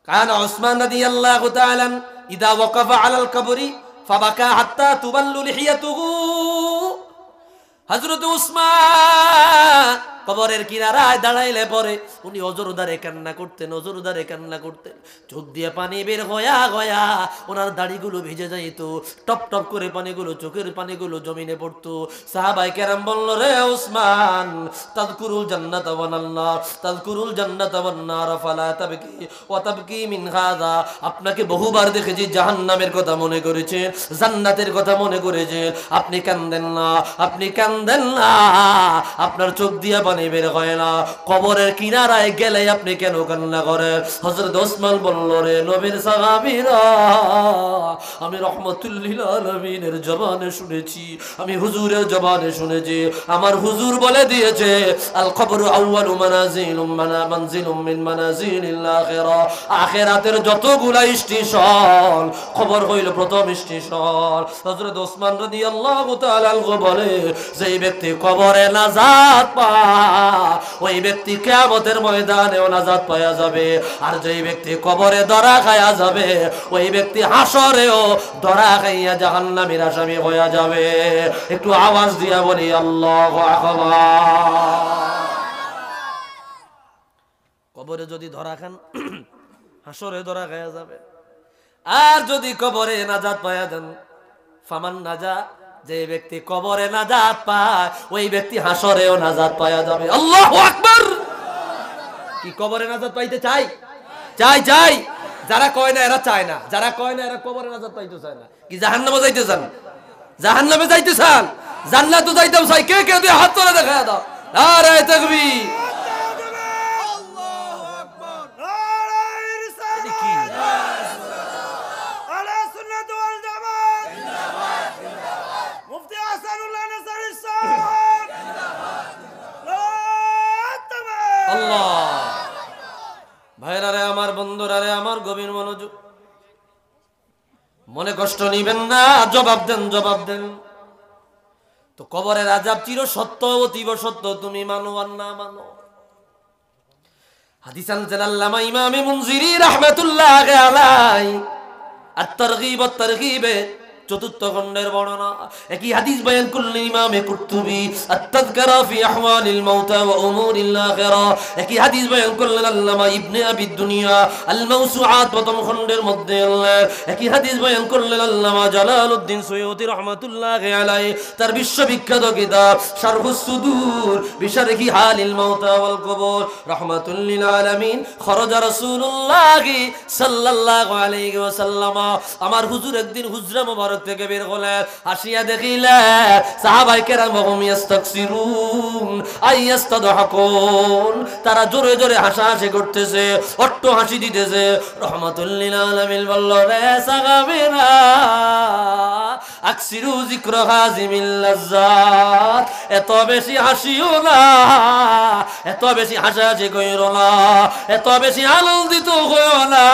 কানা উসমান রাদিয়াল্লাহু তাআলা ইদা ওয়াকাফা আলাল কবরি ফাবাকা হাত্তা তুবাল্লু লিহিয়াতুহু। হযরত উসমান কবরের কিনারায় দাঁড়াইলে পরে উনি অজরদারে কান্না করতেন, অজরদারে কান্না করতেন। চোখ দিয়ে পানি বের হয়া গয়া ওনার দাড়িগুলো ভিজে যাইত, টপ টপ করে পানিগুলো, চোখের পানিগুলো জমিনে পড়তো। সাহাবায়ে কেরাম বলল, রে উসমান, তাযকুরুল জান্নাতা ওয়ান নার, তাযকুরুল জান্নাতা ওয়ান নার ফালা তাবকি ওয়া তাবকি মিন হাযা। আপনাকে বহুবার দেখেছি জাহান্নামের কথা মনে করেছেন, জান্নাতের কথা মনে করেছেন, আপনি কাঁদেন না, আপনি কাঁদেন না, আপনার চোখ দিয়ে পানি বের হয় না। কবরের কিনারায় গেলে আপনি কেন কান্না করেন? হযরত ওসমান বলল, রে নবীর সাহাবীরা, আমি রাহমাতুল লিল আলামিনের জবানে শুনেছি, আমি হুজুরের জবানে শুনেছি। আমার হুজুর বলে দিয়েছে, আল কবরু আউয়ালু মানজিলুম মিন মানাজিলিল আখিরা। আখিরাতের যতগুলা স্টেশন, কবর হইল প্রথম স্টেশন। হযরত ওসমান রাদিয়াল্লাহু তাআলা বলে, যেই ব্যক্তি কবরে নাজাত পায় ওই ব্যক্তি কিয়ামতের ময়দানেও নাজাত পাওয়া যাবে। আর যেই ব্যক্তি কবরে ধরা খায়া যাবে ওই ব্যক্তি হাসরেও ধরা খাইয়া জাহান্নামের আসামি হয়ে যাবে। একটু আওয়াজ দিয়া বলি আল্লাহু আকবার। কবরে যদি ধরা খান হাসরে ধরা খায়া যাবে। আর যদি কবরে নাজাত পাওয়া যান, ফামান নাজা, যে ব্যক্তি কবরে নাজাত পায় ওই ব্যক্তি হাসরেও নাজাত পাওয়া যাবে। আল্লাহু আকবার। কি কবরে নাজাত পাইতে চাই? চাই চাই। যারা কয় না এরা চায় না, যারা কয় না এরা কবরে নাজাত পাইতে চায় না। কি জাহান্নামে যাইতে চান? জাহান্নামে যাইতে চান? জান্নাতে যাইতে চাই? কে কে দিয়ে হাত তুলে দেখা দাও। নারে তাকবীর। আল্লাহু আকবার। নারে রিসালাত। কি আহলে সুন্নাত ওয়াল জামাত জিন্দাবাদ জিন্দাবাদ। মুফতি হাসানুল্লাহ নাসারী সাহেব জিন্দাবাদ জিন্দাবাদ। আল্লাহ। ভাইরা রে আমার, বন্ধুরা রে আমার, গভীর মনোযোগ, মনে কষ্ট নিবেন না, জবাব দেন, জবাব দেন। তো কবরের আযাব চির সত্য, অতীব সত্য, তুমি মানো আর না মানো। হাদিস আনছেন আল্লামা ইমাম মুনজিরি রাহমাতুল্লাহি আলাইহি, আত-তারগীব ওয়াত-তারগীবে চতুর্থ খণ্ডের বর্ণনা। একই হাদিস বয়ান করলেন ইমামে কুরতুবী আত-তাযকিরা ফি আহওয়ালিল মাউতা ওয়া উমুরিল আখিরা। একই হাদিস বয়ান করলেন আল্লামা ইবনে আবি দুনিয়া আল মাওসুআত প্রথম খণ্ডের মধ্যে। একই হাদিস বয়ান করলেন আল্লামা জালালউদ্দিন সুয়ুতী রাহমাতুল্লাহি আলাইহি তার বিশ্ববিখ্যাত কিতাব শারহুস সুদূর বিশরহি হালিল মাউতা ওয়াল কুবুর রাহমাতুল লিল আলামিন। খরাজা রাসূলুল্লাহি সাল্লাল্লাহু আলাইহি ওয়াসাল্লাম, আমার হুজুর একদিন হুজরা মুবারক থেকে বের হলেন, আসিয়া দেখিলেন সাহাবায়ে কেরাম ইয়াস্তাকসিরুন আইয়াস্তাদহাকুন, তারা জোরে জোরে হাসাহাসি করতেছে, অট্ট হাসি দিতেছে। রাহমাতুল লিল আলামিন বলল, রে সাহাবীরা আকসিরু যিকরা হাযিমিল লাজ্জাত, এত বেশি হাসিও না, এত বেশি হাসাহাসি কইরো না, এত বেশি আনন্দিত হইও না।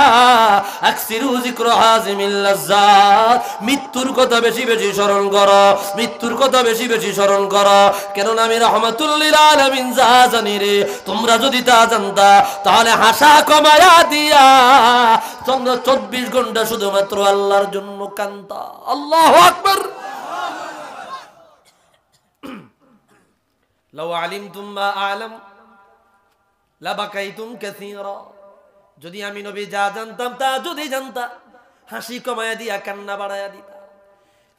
আকসিরু যিকরা হাযিমিল লাজ্জাত, মৃত্যুর কথা বেশি বেশি স্মরণ করো, মৃত্যুর কথা বেশি বেশি স্মরণ করো। কেননা আমি রাহমাতুল লিল আলামিন যা জানি রে, তোমরা যদি তা জানতা তাহলে হাসা কমায়া দিয়া 24 ঘন্টা শুধুমাত্র আল্লাহর জন্য কান্দা। আল্লাহু আকবার। লাউ আলিমতুম মা আ'লাম লাবাকাইতুম কাসীরা, যদি আমি নবী যা জানতাম তা যদি জানতা হাসি কমায়া দিয়া কান্না বাড়ায়া দিতা।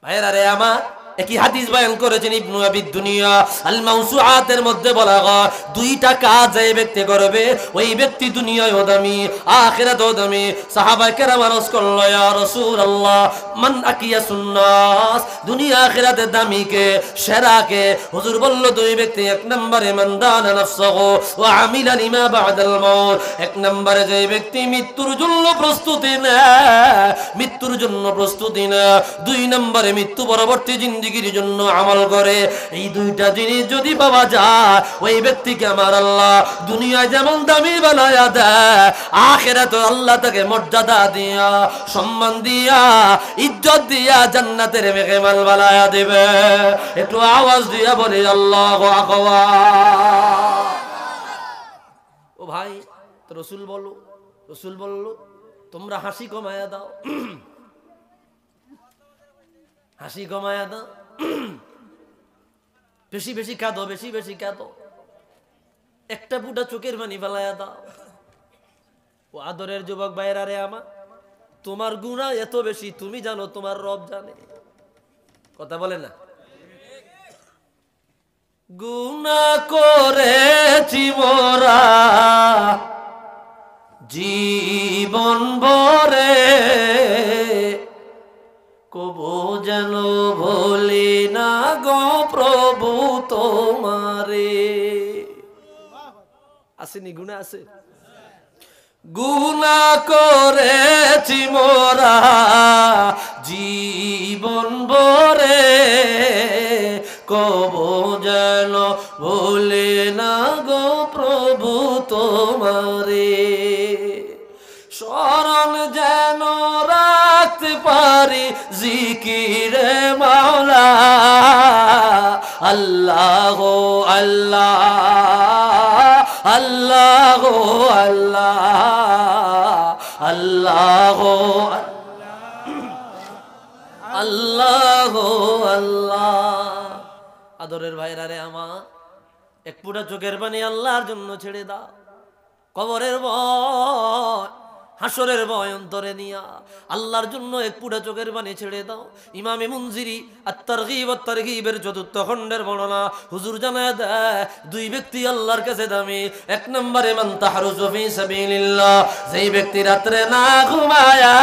ভাইরা রে আমার, একই হাদিস বয়ান করেছেন ইবনু আবি দুনিয়া আল মাওসুআতের মধ্যে বলা হয়, দুইটা কাজ যে ব্যক্তি করবে ওই ব্যক্তি দুনিয়ায় দামি আখিরাতেও দামি। সাহাবায়ে কেরাম আরজ করল, ইয়া রাসূলুল্লাহ মান আকিয়াসুন নাস, দুনিয়া আখিরাতে দামি কে, সেরা কে? হুজুর বলল, দুই ব্যক্তি, এক নম্বরে মান দানা নাফসাহু ওয়া আমিলা লিমা বা'দাল মাউত, এক নম্বরে যে ব্যক্তি মৃত্যুর জন্য প্রস্তুতি নেয়, মৃত্যুর জন্য প্রস্তুতি নেয়। দুই নম্বরে মৃত্যু পরবর্তী জিন্দেগির জন্য আমল করে। এই দুইটা জিনিস যদি পাওয়া যায়, ওই ব্যক্তিকে আমার আল্লাহ দুনিয়ায় যেমন দামি বানায়া দেয়, আখিরাতে আল্লাহ তাকে মর্যাদা দিয়া, সম্মান দিয়া, ইজ্জত দিয়া জান্নাতের মেহমান বানায়া দেবে। একটু আওয়াজ দিয়া বলি আল্লাহু আকবার। ও ভাই, তো রাসূল বলল তোমরা হাসি কমায়া দাও, হাসি কমায়া দাও, বেশি বেশি কাঁদো, বেশি বেশি কাঁদো, একটা ফুটা চোখের পানি ফেলায়া দাও। ও আদরের যুবক ভাইরা রে আমার, তোমার গুনাহ এত বেশি তুমি জানো, তোমার রব জানে। কথা বলে না? গুনাহ করেছি মোরা জীবন ভরে, কবু যেন ভুলি না গো প্রভু তোমারে। আসেনি গুনাহ? আছে। গুনাহ করেছি মোরা জীবন ভরে, কবু যেন ভুলি না গো প্রভু তোমারে। স্মরণ যেন রাখতে পারি জিকিরে মাওলা, আল্লাহ আল্লাহ আল্লাহ আল্লাহ আল্লাহ আল্লাহ আল্লাহ। আদরের ভাইরা রে আমার, এক ফুটা চোখের পানি আল্লাহর জন্য ছেড়ে দাও। কবরের ভয়, হাসরের ভয় অন্তরে নিয়া আল্লাহর জন্য এক ফুটা চোখের পানি ছেড়ে দাও। ইমামে মুনজিরি আত-তারগীব ওয়াত তারগীবের চতুর্থ খণ্ডের বর্ণনা হুজুর জানায় দেয়, দুই ব্যক্তি আল্লাহর কাছে দামি। এক নম্বরে মান তাহরুজু ফি সাবিলিল্লাহ, যেই ব্যক্তি রাতে না ঘুমায়া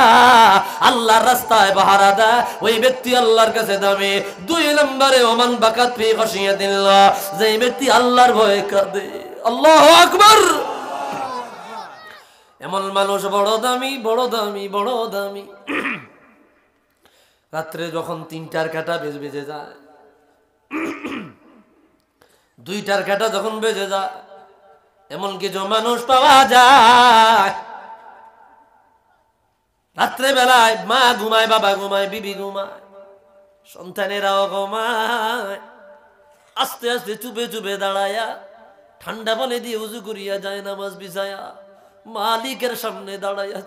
আল্লাহর রাস্তায় পাহারা দেয়, ওই ব্যক্তি আল্লাহর কাছে দামি। দুই নম্বরে ওমান বাকাত ফি খাশিয়াতিল্লাহ, যেই ব্যক্তি আল্লাহর ভয়ে কাঁদে। আল্লাহু আকবার। এমন মানুষ বড় দামি, বড় দামি, বড় দামি। রাত্রে যখন 3টার কাঁটা বেজে যায়, 2টার কাঁটা যখন বেজে যায়, এমন কিছু মানুষ পাওয়া যায় রাত্রে বেলায় মা ঘুমায়, বাবা ঘুমায়, বিবি ঘুমায়, সন্তানেরাও ঘুমায়, আস্তে আস্তে চুপে চুপে দাঁড়ায়া ঠান্ডা পানি দিয়ে উজু করিয়া যায় নামাজ বিছায়া মালিকের সামনে দাঁড়াইয়া।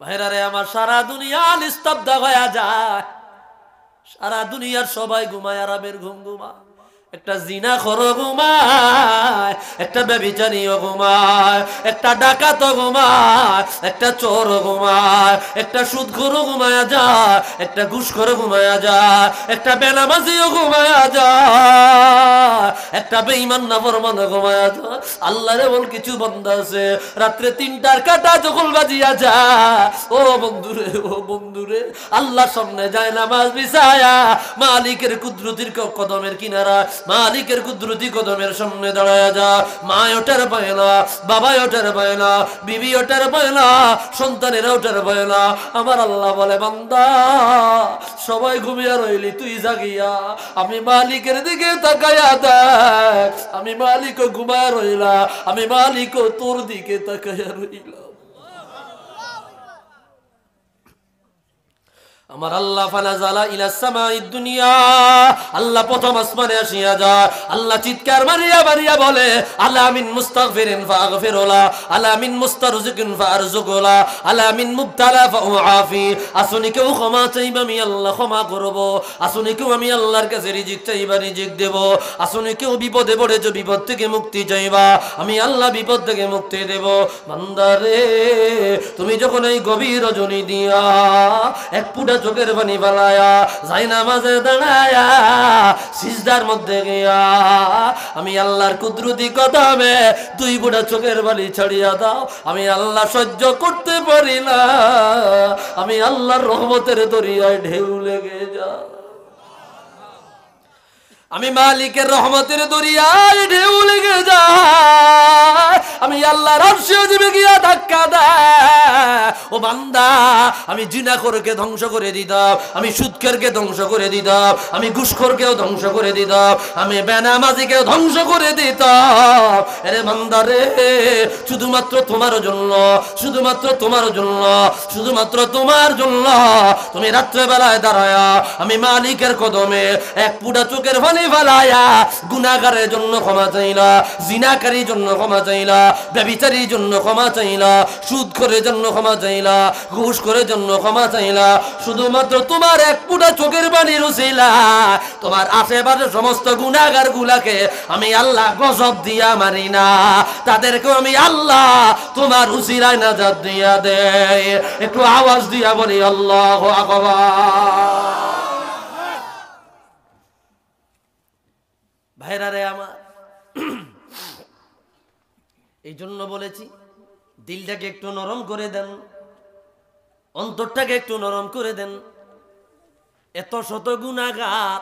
ভাইরা রে আমার, সারা দুনিয়া নিস্তব্ধ হয়ে যায়, সারা দুনিয়ার সবাই ঘুমায়, আরামের ঘুম ঘুমায়। একটা জিনা খরো ঘুমায়, একটা ব্যভিচারীও ঘুমায়, একটা ডাকাতও ঘুমায়, একটা চোরও ঘুমায়, একটা সুদখোরও ঘুমায়া যায়, একটা ঘুষখোরও ঘুমায়া যায়, একটা বেনামাজিও ঘুমায়া যায়, একটা বেঈমান নাফরমানও ঘুমায়া যায়। আল্লাহর এমন কিছু বান্দা আছে রাত্রে 3টার কাঁটা যখন বাজিয়া যায়, ও বন্ধুরে, ও বন্ধুরে, আল্লাহর সামনে যায় নামাজ বিছায়া মালিকের কুদরতির কদমের কিনারা, মালিকের কুদরতি কদমের সামনে দাঁড়ায়া যা। মা ওটার পায় না, বাবা ওটার পায় না, বিবি ওটার পায় না, সন্তানেরা ওটার পায় না। আমার আল্লাহ বলে, বান্দা সবাই ঘুমিয়ে রইলি, তুই জাগিয়া আমি মালিকের দিকে তাকায়া দেখ। আমি মালিকও ঘুমায় রইলা, আমি মালিকও তোর দিকে তাকায়া রইলাম। আমার আল্লাহ ফানাজালা ইলা সামাইদ দুনিয়া, আল্লাহ প্রথম আসমানে আসিয়া যায়। আল্লাহ চিৎকার মারিয়া মারিয়া বলে, আলা মিন মুস্তাগফিরিন ফাগফিরুলা, আলা মিন মুস্তারজিকিন ফারজুকুলা, আলা মিন মুবতালা ফাউআফি। আসুনি কেউ ক্ষমা চাইবা, আমি আল্লাহ ক্ষমা করব। আসুনি কেউ আমি আল্লাহর কাছে রিজিক চাইবা, রিজিক দেব। আসুনি কেউ বিপদে পড়েছো, বিপদ থেকে মুক্তি চাইবা, আমি আল্লাহ বিপদ থেকে মুক্তি দেব। বান্দারে, তুমি যখন এই গভীর রজনী দিয়া এক ফুটা চোখের পানি ফালায়া যাই নামাজে দাঁড়ায়া সিজদার মধ্যে গিয়া আমি আল্লাহর কুদরতি কদমে 2 ফোঁটা চোখের পানি ছাড়িয়া দাও, আমি আল্লাহ সহ্য করতে পারি না, আমি আল্লাহর রহমতের দরিয়ায় ঢেউ লেগে যা। আমি মালিকের রহমতের দরিয়ায় ঢেউ লেগে যায়, আমি আল্লাহর আরশে আজিমে গিয়া ধাক্কা দেয়। ও বান্দা, আমি জিনাখোরকে ধ্বংস করে দিতাম, আমি সুদখোরকে ধ্বংস করে দিতাম, আমি ঘুষখোরকেও ধ্বংস করে দিতাম, আমি বেনামাজিকেও ধ্বংস করে দিতাম। আরে বান্দা রে, শুধুমাত্র তোমার জন্য, শুধুমাত্র তোমার জন্য, শুধুমাত্র তোমার জন্য তুমি রাত্রেবেলায় দাঁড়ায়া আমি মালিকের কদমে এক ফুটা চোখের পানি ফালায়া গুনাহগারের জন্য ক্ষমা চাইলা, জিনাকারীর জন্য ক্ষমা চাইলা, ব্যভিচারীর জন্য ক্ষমা চাইলা, সুদখোরের জন্য ক্ষমা চাইলা, ঘুষখোরের জন্য ক্ষমা চাইলা। শুধুমাত্র তোমার এক ফুটা চোখের পানির উসিলা তোমার আশেপাশে সমস্ত গুনাহগার গুলাকে আমি আল্লাহ গজব দিয়া মারি না, তাদেরকে আমি আল্লাহ তোমার উসিলায় নাজাত দিয়া দেয়। একটু আওয়াজ দিয়া বলি আল্লাহু আকবার। ভাইরা রে আমার, এই জন্য বলেছি দিলটাকে একটু নরম করে দেন, অন্তরটাকে একটু নরম করে দেন। এত শত গুনাহগার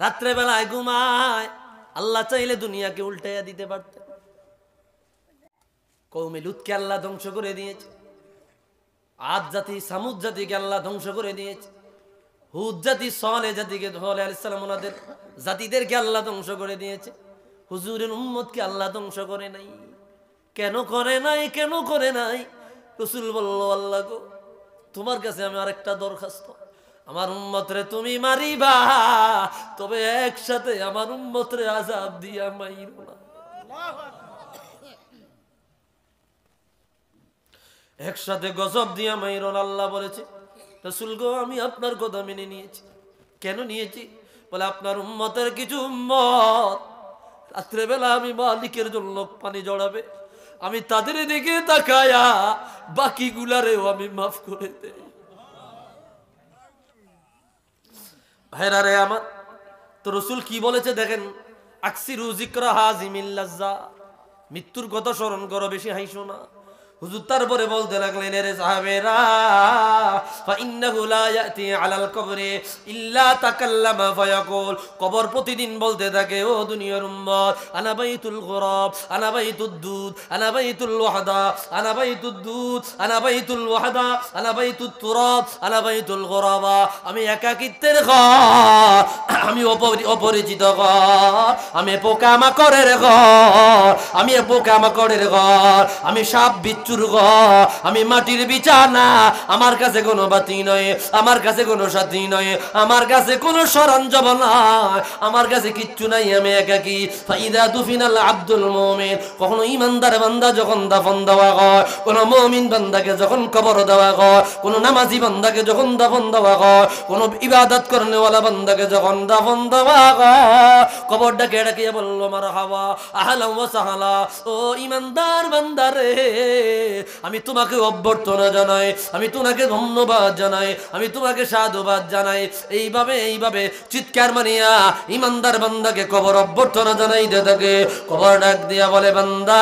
রাত্রেবেলায় ঘুমায়, আল্লাহ চাইলে দুনিয়াকে উল্টাইয়া দিতে পারতেন। কওমে লুতকে আল্লাহ ধ্বংস করে দিয়েছে, আদ জাতি সামুদ জাতিকে আল্লাহ ধ্বংস করে দিয়েছে, হুদ জাতি সালেহ জাতিকে সালেহ আলাইহিস সালাম ওনাদের জাতিদেরকে আল্লাহ ধ্বংস করে দিয়েছে। হুজুরের উম্মতকে আল্লাহ ধ্বংস করে নাই। কেন করে নাই? কেন করে নাই? রাসূল বলল, আল্লাহ গো, তোমার কাছে আমি আরেকটা দরখাস্ত, আমার উম্মতরে তুমি মারিবা, তবে একসাথে আমার উম্মতরে আযাব দিয়া মাইরো না। একসাথে গজব দিয়া মাইরো না। আল্লাহ বলেছে, রাসূল গো, আমি আপনার কথা মেনে নিয়েছি। কেন নিয়েছি? বলে, আপনার উম্মতের কিছু উম্মত রাত্রেবেলা আমি মালিকের জন্য পানি জড়াবে, আমি তাদের দিকে তাকায়া বাকিগুলারেও আমি মাফ করে দেই। ভাইরা রে আমার, তো রাসূল কি বলেছে দেখেন, আকসিরু যিকরা হাজিমিল লাজ্জা, মৃত্যুর কথা স্মরণ করো, বেশি হাসো না। হুজুর তারপরে বলতে লাগলেন, রে সাহাবেরা, ফা ইন্নাহু লা ইয়াতি আলাল কবরি ইল্লা তাকাল্লামা ফায়াকুল, কবর প্রতিদিন বলতে থাকে, ও দুনিয়ার উম্মত, আনা বাইতুল গুরাব, আনা বাইতুদ দুদ, আনা বাইতুল ওয়াহদা, আনা বাইতুদ দুদ, আনা বাইতুল ওয়াহদা, আনা বাইতুত তুরাব, আনা বাইতুল গুরাবা। আমি একাকিত্বের ঘর, আমি অপরিচিত ঘর, আমি পোকামাকড়ের ঘর, আমি পোকামাকড়ের ঘর, আমি সাপ বিচ্ছু বুজুর্গ, আমি মাটির বিছানা, আমার কাছে কোনো বাতি নয়, আমার কাছে কোনো সাথী নয়, আমার কাছে কোনো সরঞ্জাম নয়, আমার কাছে কিচ্ছু নাই, আমি একাকী। ফাইদা দুফিনাল আব্দুল মুমিন, কখনো ইমানদার বান্দা যখন দাফন দেওয়া হয়, কোন মুমিন বান্দাকে যখন কবর দেওয়া হয়, কোন নামাজি বান্দাকে যখন দাফন দেওয়া হয়, কোন ইবাদত করনেওয়ালা বান্দাকে যখন দাফন দেওয়া হয়, কবরটাকে ডাকিয়ে বললো মারহাবা আহলা ওয়া সাহলা, ও ইমানদার বান্দারে, আমি তোমাকে অভ্যর্থনা জানাই, আমি তোমাকে ধন্যবাদ জানাই, আমি তোমাকে সাধুবাদ জানাই। এইভাবে চিৎকার মানিয়া ইমানদার বান্দাকে কবর অভ্যর্থনা জানাই দে থাকে। কবর ডাক দিয়া বলে, বান্দা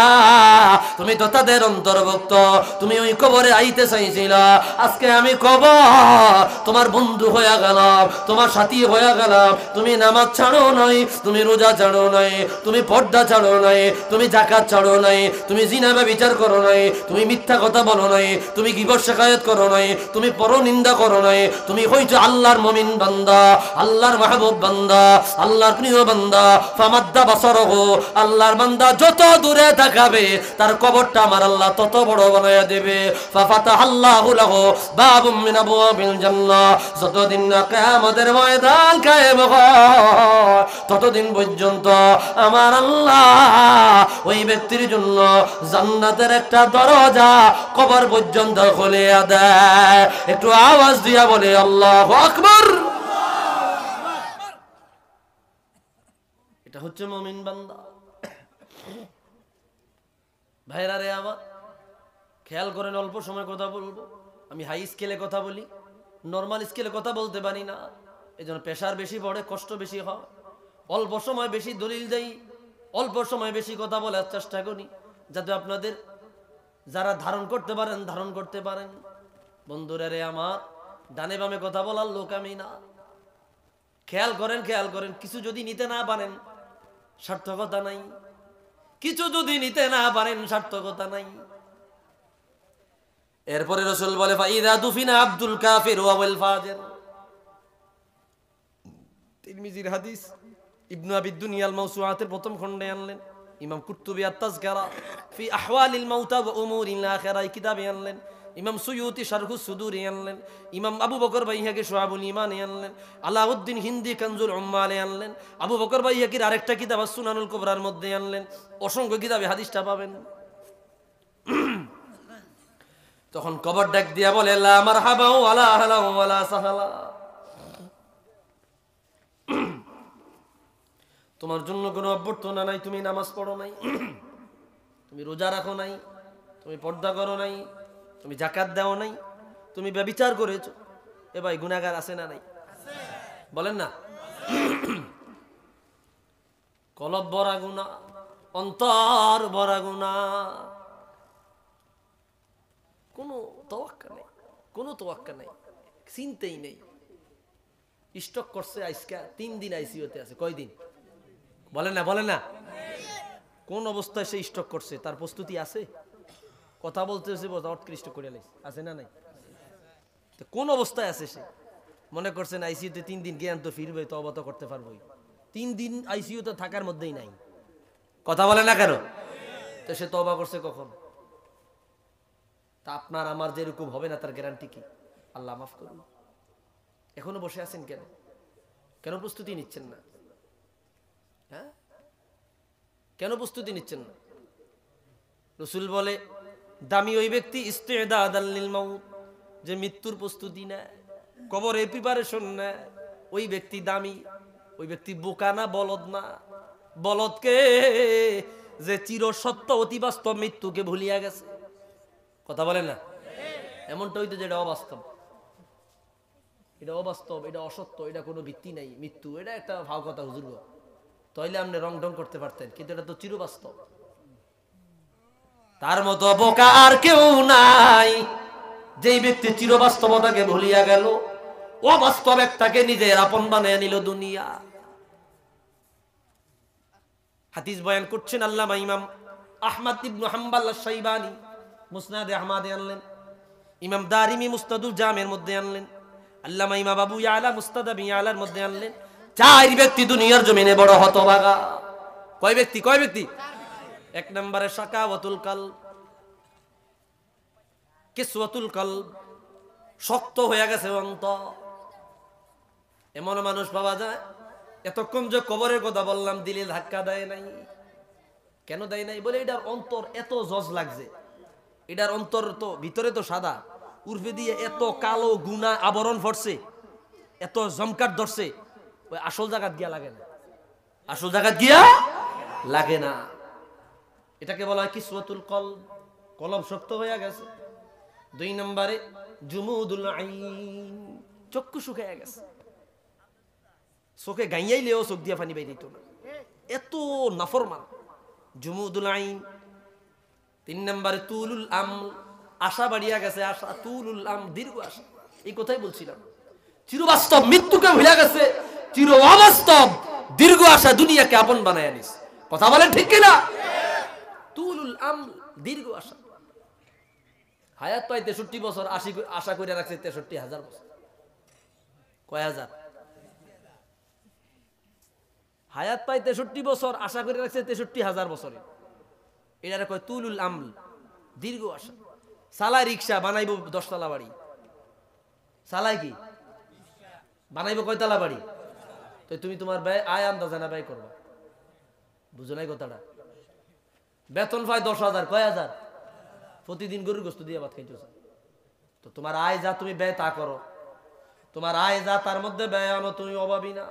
তুমি তো তাদের অন্তর্ভুক্ত, তুমি ওই কবরে আইতে চাইছিলা, আজকে আমি কবর তোমার বন্ধু হয়ে গেলাম, তোমার সাথী হয়ে গেলাম। তুমি নামাজ ছাড়ো নাই, তুমি রোজা ছাড়ো নাই, তুমি পর্দা ছাড়ো নাই, তুমি যাকাত ছাড়ো নাই, তুমি জিনা ব্যভিচার করো নাই, তুমি মিথ্যা কথা বলো নাই, তুমি গীবত শিকায়ত করো নাই, তুমি পরনিন্দা করো নাই, তুমি হইছো আল্লাহর মুমিন বান্দা, আল্লাহর মাহবুব বান্দা, আল্লাহর প্রিয় বান্দা। ফামাদ্দা বাসারহু, আল্লাহর বান্দা যত দূরে তাকাবে তার কবরটা আমার আল্লাহ তত বড় বানায়া দেবে। ফাফাতাহাল্লাহু লাহু বাবুম মিন আবওয়াবিল জান্নাহ, যতদিন না কিয়ামতের ময়দান কায়েম হয় ততদিন পর্যন্ত আমার আল্লাহ ওই ব্যক্তির জন্য জান্নাতের একটা দরজা কবর পর্যন্ত খুলে দেয়। একটু আওয়াজ দিয়া বলে আল্লাহু আকবার। এটা হচ্ছে মুমিন বান্দা। ভাইরা রে আমার, খেয়াল করেন, অল্প সময় কথা বলবো, আমি হাই স্কেলে কথা বলি, নর্মাল স্কেলে কথা বলতে পারি না, এই জন্য প্রেশার বেশি পড়ে, কষ্ট বেশি হয়। অল্প সময় বেশি দলিল দেই, অল্প সময় বেশি কথা বলার চেষ্টা করি, যাতে আপনাদের যারা ধারণ করতে পারেন ধারণ করতে পারেন। বন্ধুরা রে আমার, ডানে বামে কথা বলার লোক আমি না। খেয়াল করেন, কিছু যদি নিতে না পারেন সার্থকতা নাই, কিছু যদি নিতে না পারেন সার্থকতা নাই। এরপরে রাসূল বলে, ফাইদা দুফিনা আব্দুল কাফির ওয়া ওয়াল ফাজির। তিরমিজির হাদিস, ইবনু আবি দুনিয়াল মাওসুআতের প্রথম খণ্ডে আনলেন, ইমাম কুরতুবী আত-তাযকিরা ফি আহওয়ালিল মাউতা ওয়া উমুরিল আখিরা কিতাবে আনলেন, ইমাম সুয়ুতি শারহুস সুদুরে আনলেন, ইমাম আবু বকর বাইহাকি শুআবুল ঈমানে আনলেন, আলাউদ্দিন হিন্দি কানজুল উম্মালে আনলেন, আবু বকর বাইহাকির আরেকটা কিতাব সুনানুল কুবরার মধ্যে আনলেন। অসংখ্য কিতাবে হাদিসটা পাবেন। তখন কবর ডাক দিয়া বলে, লা মারহাবা ওয়ালা আহলা ওয়ালা সাহালা, তোমার জন্য কোনো অভ্যর্থনা নাই, তুমি নামাজ পড়ো নাই, তুমি রোজা রাখো নাই, তুমি পর্দা করো নাই, তুমি যাকাত দাও নাই, তুমি ব্যভিচার করেছো। এ ভাই, গুনাহগার আছে না নাই? বলেন না। কলব ভরা গুনাহ, অন্তর ভরা গুনাহ, কোনো তাওয়াক্কা নেই, কোনো তাওয়াক্কা নেই, চিন্তাই নেই। স্টক করছে আজকে 3 দিন আইসিইউতে আছে। কয়দিন? বলেন না। কোন অবস্থায় সে স্টক করছে, তার প্রস্তুতি আছে? কথা বলতেছে উৎকৃষ্ট করে আছে না নাই? কোন অবস্থায় আছে সে? মনে করছেন আইসিইউতে 3 দিন জ্ঞান তো ফিরবে, তওবা তো করতে পারবোই। 3 দিন আইসিইউতে থাকার মধ্যেই নাই। কথা বলে না কেন? তো সে তওবা করছে কখন? তা আপনার আমার যেরকম হবে না তার গ্যারান্টি কি? আল্লাহ মাফ করুন। এখনো বসে আছেন কেন? কেন প্রস্তুতি নিচ্ছেন না? হ্যাঁ, কেন প্রস্তুতি নিচ্ছেন না? রাসূল বলে, দামি ওই ব্যক্তি ইস্তিদাদাল লিল মাউত, যে মৃত্যুর প্রস্তুতি নেয়, কবরের প্রিপারেশন নেয়, ওই ব্যক্তি দামি। ওই ব্যক্তি বোকা না, বলদ না। বলদকে যে চিরসত্য অতিবাস্তব মৃত্যুকে ভুলিয়া গেছে। কথা বলেন না। এমনটা হইতো যেটা অবাস্তব, এটা অবাস্তব, এটা অসত্য, এটা কোনো ভিত্তি নাই। মৃত্যু এটা একটা ভাও কথা হুজুর, তাইলে আপনি রং ঢং করতে পারতেন, কিন্তু এটা তো চিরবাস্তব। তার মতো বোকা আর কেউ নাই, যেই ব্যক্তি চিরবাস্তবতাকে ভুলিয়া গেল, অবাস্তব একটাকে নিজের আপন বানিয়ে নিল দুনিয়া। হাদিস বয়ান করছেন আল্লামা ইমাম আহমদ ইবনে হাম্বল আশ-শাইবানী, মুসনাদে আহমদে আনলেন, ইমাম দারিমি মুসনাদুল জামের মধ্যে আনলেন, আল্লামা ইমাম আবু ইয়ালা মুস্তাদ আবি ইয়ালার মধ্যে আনলেন। 4 ব্যক্তি দুনিয়ার জমিনে বড় হতভাগা। কয় ব্যক্তি? 1 নম্বরে শাকাওয়াতুল কালব, কিসওয়াতুল কলব, শক্ত হয়ে গেছে অন্তর। এমন মানুষ পাওয়া যায়, এতক্ষণ যে কবরের কথা বললাম দিলে ধাক্কা দেয় নাই। কেন দেয় নাই? বলে এটার অন্তর এত জজ লাগছে, এটার অন্তর তো ভিতরে তো সাদা, উর্ফে দিয়ে এত কালো গুনাহ আবরণ পড়ছে, এত জমকাট ধরছে, ওই আসল জায়গাত গিয়া লাগে না, আসল জায়গাত গিয়া লাগে না। এটাকে বলা হয় কিসওয়াতুল কলব, কলব শক্ত হয়ে গেছে। 2 নম্বরে জুমুদুল আইন, চক্ষু শুকিয়ে গেছে, চোখে গাইয়াইলেও চোখ দিয়া পানি বাইরে দিত না, এত নাফরমান। জুমুদুল আইন। 3 নম্বরে তুলুল আমল, আশা বাড়িয়া গেছে, আশা তুলুল আম, দীর্ঘ আশা। এই কথাই বলছিলাম, চিরবাস্তব মৃত্যুকে ভুলে গেছে, চির অবাস্তব দীর্ঘ আশা দুনিয়াকে আপন বানায় আনিস। কথা বলেন ঠিক কিনা? তুলুল আম, দীর্ঘ আশা। হায়াত পাই 63 বছর, আশা করে রাখছে 63,000 বছর। কয় হাজার? হায়াত পাই 63 বছর, আশা করে রাখছে 63,000 বছরে। এটারে কয় তুলুল আমল, দীর্ঘ আশা। সালাই রিক্সা, বানাইবো 10 তলা বাড়ি। সালাই কি বানাইবো কয়তলা বাড়ি? তো তুমি তোমার ব্যয় আয় আন্দাজে না ব্যয় করবা, বুঝো নাই কথাটা? বেতন পায় 10,000, কয় হাজার? প্রতিদিন গরুর গোস্ত দিয়ে ভাত খাইতেছ। তো তোমার আয় যা তুমি ব্যয় তা করো, তোমার আয় যা তার মধ্যে ব্যয় আনো, তুমি অভাবী না।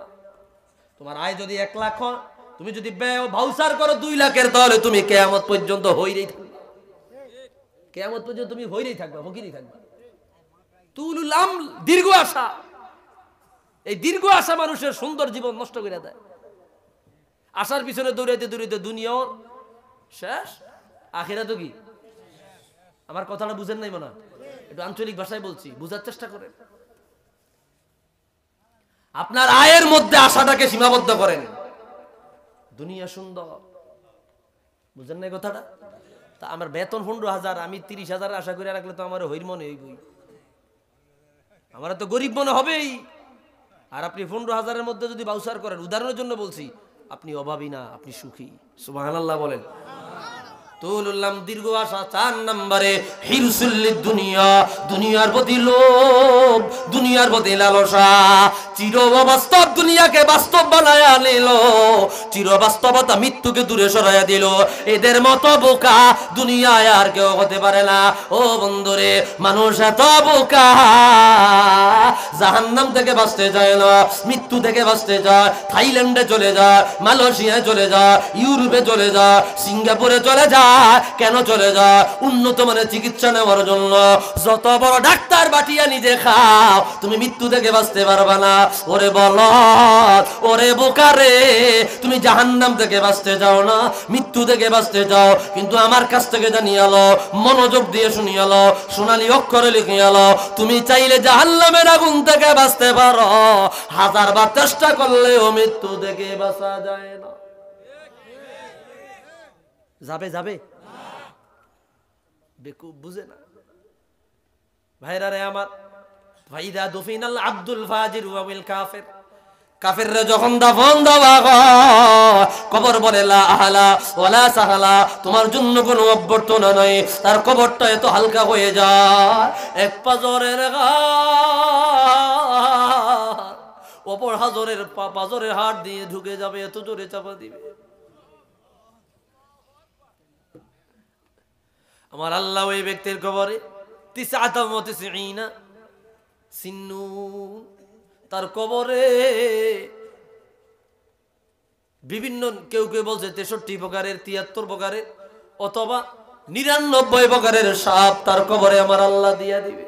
তোমার আয় যদি 1 লাখ হয়, তুমি যদি ব্যয় ভাউচার করো 2 লাখের, তাহলে তুমি কিয়ামত পর্যন্ত হইরেই থাকবে, কিয়ামত পর্যন্ত তুমি হইরেই থাকবা, ফকিরই থাকবা। তুলুল আমল, দীর্ঘ আশা। এই দীর্ঘ আশা মানুষের সুন্দর জীবন নষ্ট করে দেয়। আশার পিছনে দৌড়াইতে দৌড়াইতে দুনিয়াও শেষ, আখিরাতও কি? আমার কথাটা বুঝেন নাই মনে হয়, একটু আঞ্চলিক ভাষায় বলছি, বুঝার চেষ্টা করেন। আপনার আয়ের মধ্যে আশাটাকে সীমাবদ্ধ করেন। দুনিয়া সুন্দর, বুঝেন নাই কথাটা? তা আমার বেতন 15,000, আমি 30,000 আশা করে রাখলে তো আমার হইর মনে হইবই, আমার তো গরিব মনে হবেই। আর আপনি 15,000-এর মধ্যে যদি বাউসার করেন, উদাহরণের জন্য বলছি, আপনি অভাবী না, আপনি সুখী। সুবহানাল্লাহ বলেন। তুলুল্লাম, দীর্ঘ আশা। 4 নম্বরে হিরসুল্লিদ দুনিয়া, দুনিয়ার প্রতি লোভ, দুনিয়ার প্রতি লালসা। চির অবাস্তব দুনিয়াকে বাস্তব বানায়া নিল, চির বাস্তবতা মৃত্যুকে দূরে সরাইয়া দিল। এদের মতো বোকা দুনিয়ায় আর কেউ হতে পারে না। ও বন্ধুরে, মানুষ এত বোকা, জাহান্নাম থেকে বাঁচতে যায় না, মৃত্যু থেকে বাঁচতে যায়, থাইল্যান্ডে চলে যায়, মালয়েশিয়ায় চলে যায়, ইউরোপে চলে যায়, সিঙ্গাপুরে চলে যায়। কেন চলে যায়? উন্নত মানের চিকিৎসা নেওয়ার জন্য। যত বড় ডাক্তার বাটিয়া নিজে খাও, তুমি মৃত্যু থেকে বাঁচতে পারবা না। ওরে বলদ, ওরে বোকারে, তুমি জাহান্নাম থেকে বাঁচতে যাও না, মৃত্যু থেকে বাঁচতে যাও। কিন্তু আমার কাছ থেকে জানিয়ে আলো, মনোযোগ দিয়ে শুনিয়ে আলো, সোনালী অক্ষরে লিখে আলো, তুমি চাইলে জাহান্নামের আগুন থেকে বাঁচতে পারো, 1000 বার চেষ্টা করলেও মৃত্যু থেকে বাঁচা যায় না। যাবে যাবে, বেকুব বুঝে না। ভাইরা রে আমার, ফাইদা দুফিনাল আব্দুল ফাজির ওয়াল কাফির, কাফিররা যখন দাফন দেওয়া হয়, কবর বলে লা আহলা ওয়ালা সাহালা, তোমার জন্য কোনো অভ্যর্থনা নাই। তার কবরটা এত হালকা হয়ে যায়, এক পাজরের অপর হাজরের পাজরের হাড় দিয়ে ঢুকে যাবে, এত জোরে চাপা দিবে। আমার আল্লাহ ওই ব্যক্তির কবরে 99 সিন্নু, তার কবরে বিভিন্ন, কেউ কেউ বলছে 63 প্রকারের, 73 প্রকারের, অথবা 99 প্রকারের সাপ তার কবরে আমার আল্লাহ দিয়া দিবে।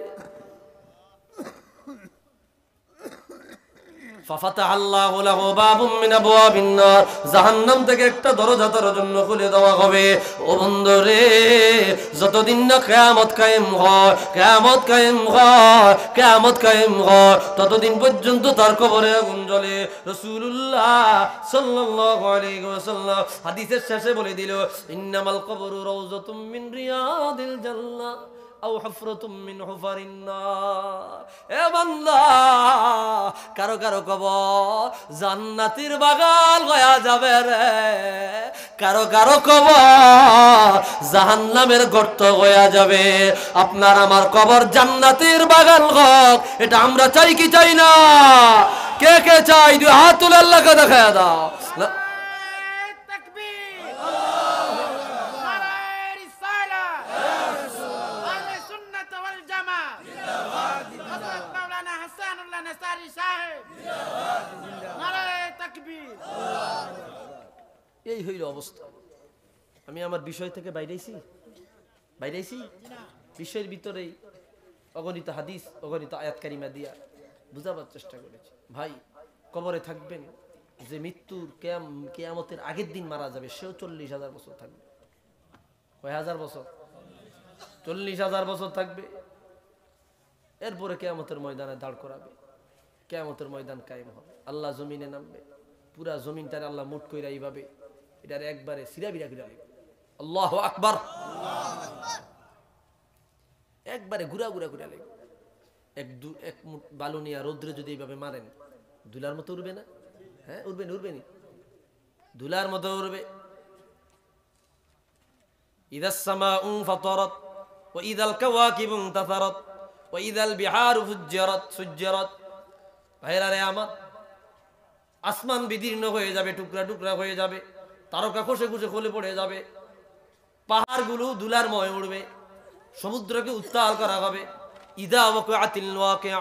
জাহান্নাম থেকে একটা দরজা তার জন্য খুলে দেওয়া হবে। ও বন্ধুরে, যতদিন না কিয়ামত কায়েম হয়, কিয়ামত কায়েম হয়, কিয়ামত কায়েম হয়, ততদিন পর্যন্ত তার কবরে আগুন জ্বলে। রাসূলুল্লাহ সাল্লাল্লাহু আলাইহি ওয়াসাল্লাম হাদিসের শেষে বলে দিল, ইন্নামাল কবরু রাউযাতুম মিন রিয়াদিল জান্নাহ, আও হুফরাতুম মিন হুফারিন নার। এ বান্দা, কারো কারো কবর জান্নাতের বাগান হয়ে যাবে রে, কারো কারো কবর জাহান্নামের গর্ত হয়ে যাবে। আপনার আমার কবর জান্নাতের বাগান হোক, এটা আমরা চাই কি চাই না? কে কে চাই? দুই হাত তুলে আল্লাহকে দেখায় দাও। এই হইল অবস্থা। আমি আমার বিষয় থেকে বাইরেছি বিষয়ের ভিতরেই অগণিত হাদিস, অগণিত আয়াত কারিমা দিয়া বুঝাবার চেষ্টা করেছি। ভাই, কবরে থাকবেন, যে মৃত্যুর কেয়ামতের আগের দিন মারা যাবে, সেও 40,000 বছর থাকবে। কয় হাজার বছর? 40,000 বছর থাকবে। এরপরে কেয়ামতের ময়দানে দাঁড় করাবে, কেয়ামতের ময়দান কায়েম হবে, আল্লাহ জমিনে নামবে, পুরা জমিনটারে আল্লাহ মুট কইরা এইভাবে এটার একবারে সিরাবিরা ঘুরা লাগবে। আল্লাহু আকবার। একবারে ঘুরা ঘুরা ঘুরা লাগবে। এক মুঠ বালু নিয়ে রৌদ্রে যদি এইভাবে মারেন, দুলার মতো উড়বে না? হ্যাঁ, উড়বেনি, দুলার মতো উড়বে। ইদাস সামাউ ফাতারাত ওয়া ইদাল কাওয়াকিবু ইনতাসারাত ওয়া ইদাল বিহারু সুজ্জিরাত। ভাইরা রে আমার, আসমান বিদীর্ণ হয়ে যাবে, টুকরা টুকরা হয়ে যাবে, তারকা খসে খসে খলে পড়ে যাবে, পাহাড়গুলো দুলার ময় উড়বে, সমুদ্রকে উত্তাল করা হবে। ইদা ওয়াকাতিল ওয়াকিআ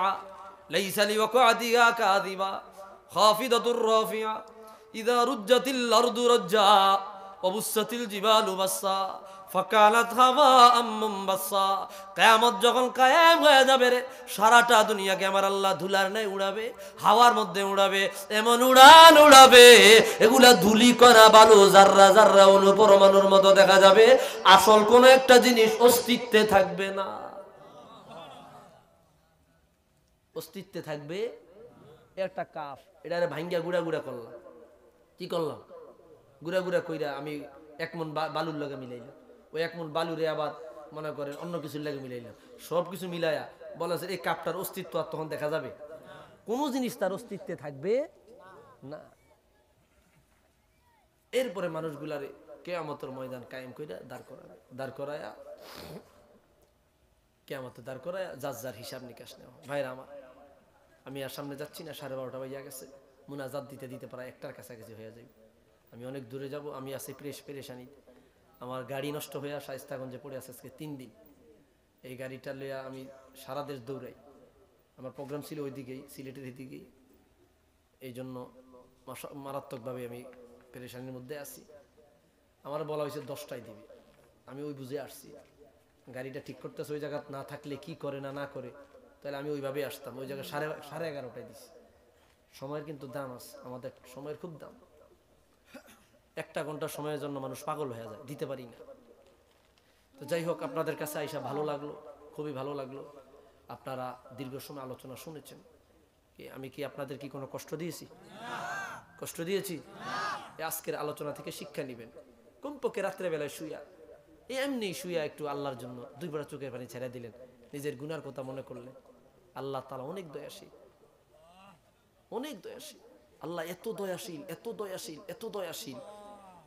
লাইসা লিওয়াকাতিহা কাযিবা খাফিদাতুর রাফিআ ইদা রুজ্জাতিল আরদু রাজ্জা ওয়া বুসাতিল জিবালু বাসসা ফাকানাত হাওয়াআম মুনবাসসা। কিয়ামত যখন কায়েম হয়ে যাবে রে, সারাটা দুনিয়াকে আমার আল্লাহ ধুলার ন্যায় উড়াবে, হাওয়ার মধ্যে উড়াবে, এমন উড়ান উড়াবে এগুলা ধুলি কণা বালু জাররা জাররা অণু পরমাণুর মতো দেখা যাবে। আসল কোন একটা জিনিস অস্তিত্বে থাকবে না। অস্তিত্বে থাকবে একটা কাফ, এটারে ভাঙ্গিয়া গুড়া গুড়া করলাম। কি করলাম? গুড়া গুড়া কইরা আমি এক মন বালুর লগে মিলাইলাম, ওই এক মন বালুরে আবার মনে করেন অন্য কিছুর লাগে মিলাইলাম। সব কিছু মিলাইয়া বলা যায় এই কাপটার অস্তিত্ব আর তখন দেখা যাবে? কোনো জিনিস তার অস্তিত্বে থাকবে না। এরপরে মানুষগুলারে কিয়ামতের ময়দান কায়েম কইরা দাঁড় করায়া কিয়ামতে দাঁড় করায়া যার যার হিসাব নিকাশ নেওয়া। ভাইরা আমার, আমি আর সামনে যাচ্ছি না, 12:30 বাজিয়া গেছে। মুনাজাত দিতে দিতে প্রায় 1টার কাছাকাছি হয়ে যাবে। আমি অনেক দূরে যাব। আমি আছি পেরেশানি। আমার গাড়ি নষ্ট হয়ে শায়েস্তাগঞ্জে পড়ে আছে আজকে 3 দিন। এই গাড়িটা লইয়া আমি সারা দেশ দৌড়াই। আমার প্রোগ্রাম ছিল ওইদিকেই, সিলেটের দিকেই। এই জন্য মারাত্মকভাবে আমি পেরেশানির মধ্যে আছি। আমার বলা হয়েছে 10টায় দিবে, আমি ওই বুঝে আসছি। গাড়িটা ঠিক করতেছে, ওই জায়গা না থাকলে কি করে না করে, তাহলে আমি ওইভাবে আসতাম। ওই জায়গায় 11:30টায় দিছি। সময়ের কিন্তু দাম আছে, আমাদের সময়ের খুব দাম। 1 ঘন্টা সময়ের জন্য মানুষ পাগল হয়ে যায়, দিতে পারি না। তো যাই হোক, আপনাদের কাছে আইসা ভালো লাগলো, খুবই ভালো লাগলো। আপনারা দীর্ঘ সময় আলোচনা শুনেছেন। আমি কি আপনাদের কি কোনো কষ্ট দিয়েছি? কষ্ট দিয়েছি? আজকের আলোচনা থেকে শিক্ষা নেবেন। কমপক্ষে রাত্রেবেলায় শুইয়া, এমনি শুইয়া একটু আল্লাহর জন্য 2 বার চোখের পানি ছেড়ে দিলেন, নিজের গুনার কথা মনে করলেন। আল্লাহ তাআলা অনেক দয়াশীল, অনেক দয়াশীল। আল্লাহ এত দয়াশীল, এত দয়াশীল, এত দয়াশীল,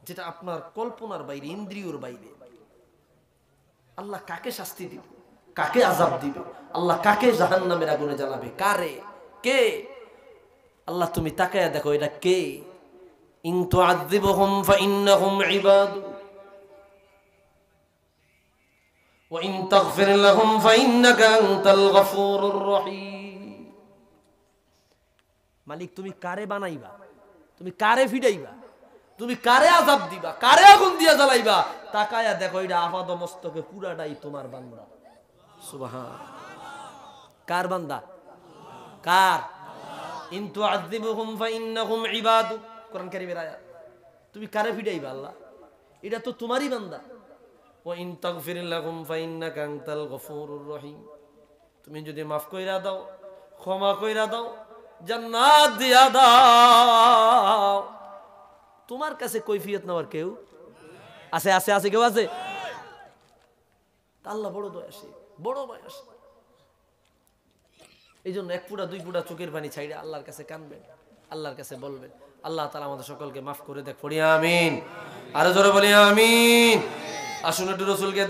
যেটা আপনার কল্পনার বাইরে, ইন্দ্রিয়র বাইরে। আল্লাহ কাকে শাস্তি দিবে, কাকে আযাব দিবে, আল্লাহ কাকে জাহান্নামের আগুনে জ্বালাবে, কারে, কে? আল্লাহ তুমি তাকায়া দেখো, এটা কে? ইন তুআযিবহুম ফাইন্নাহুম ইবাদু ওয়া ইন তাগফির লাহুম ফাইন্নাকা আনতাল গফুরুর রহিম। মালিক তুমি কারে বানাইবা, তুমি কারে ফিডাইবা, তুমি কারে আযাব দিবা, কারে আগুন দিয়া জ্বালাইবা, তাকায়া দেখো এটা আপাদ মস্তকে পুরাটাই তোমার বান্দা। সুবহান। কার বান্দা? কার? ইন তুআযিবহুম ফাইন্নাহুম ইবাদু, কোরআন কারীমের আয়াত। তুমি কারে ফিডাইবা আল্লাহ? এটা তো তোমারই বান্দা। ওয়া ইন তাগফির লাহুম ফাইন্নাকা আনতাল গফুরুর রহিম, তুমি যদি মাফ কইরা দাও, ক্ষমা কইরা দাও, জান্নাত দিয়া দাও, তোমার কাছে কৈফিয়ত নেওয়ার কেউ আছে? আছে? আছে? কেউ আছে? আল্লাহ বড় দয়াশীল, বড় দয়াশীল। এই জন্য 1 ফুটা 2 ফুটা চোখের পানি ছাইড়ে আল্লাহর কাছে কাঁদবেন, আল্লাহর কাছে বলবেন। আল্লাহ তাআলা আমাদের সকলকে মাফ করে দেখ, পড়ি আমিন। আরো জোরে বলি আমিন। আসুন একটু রাসূলকে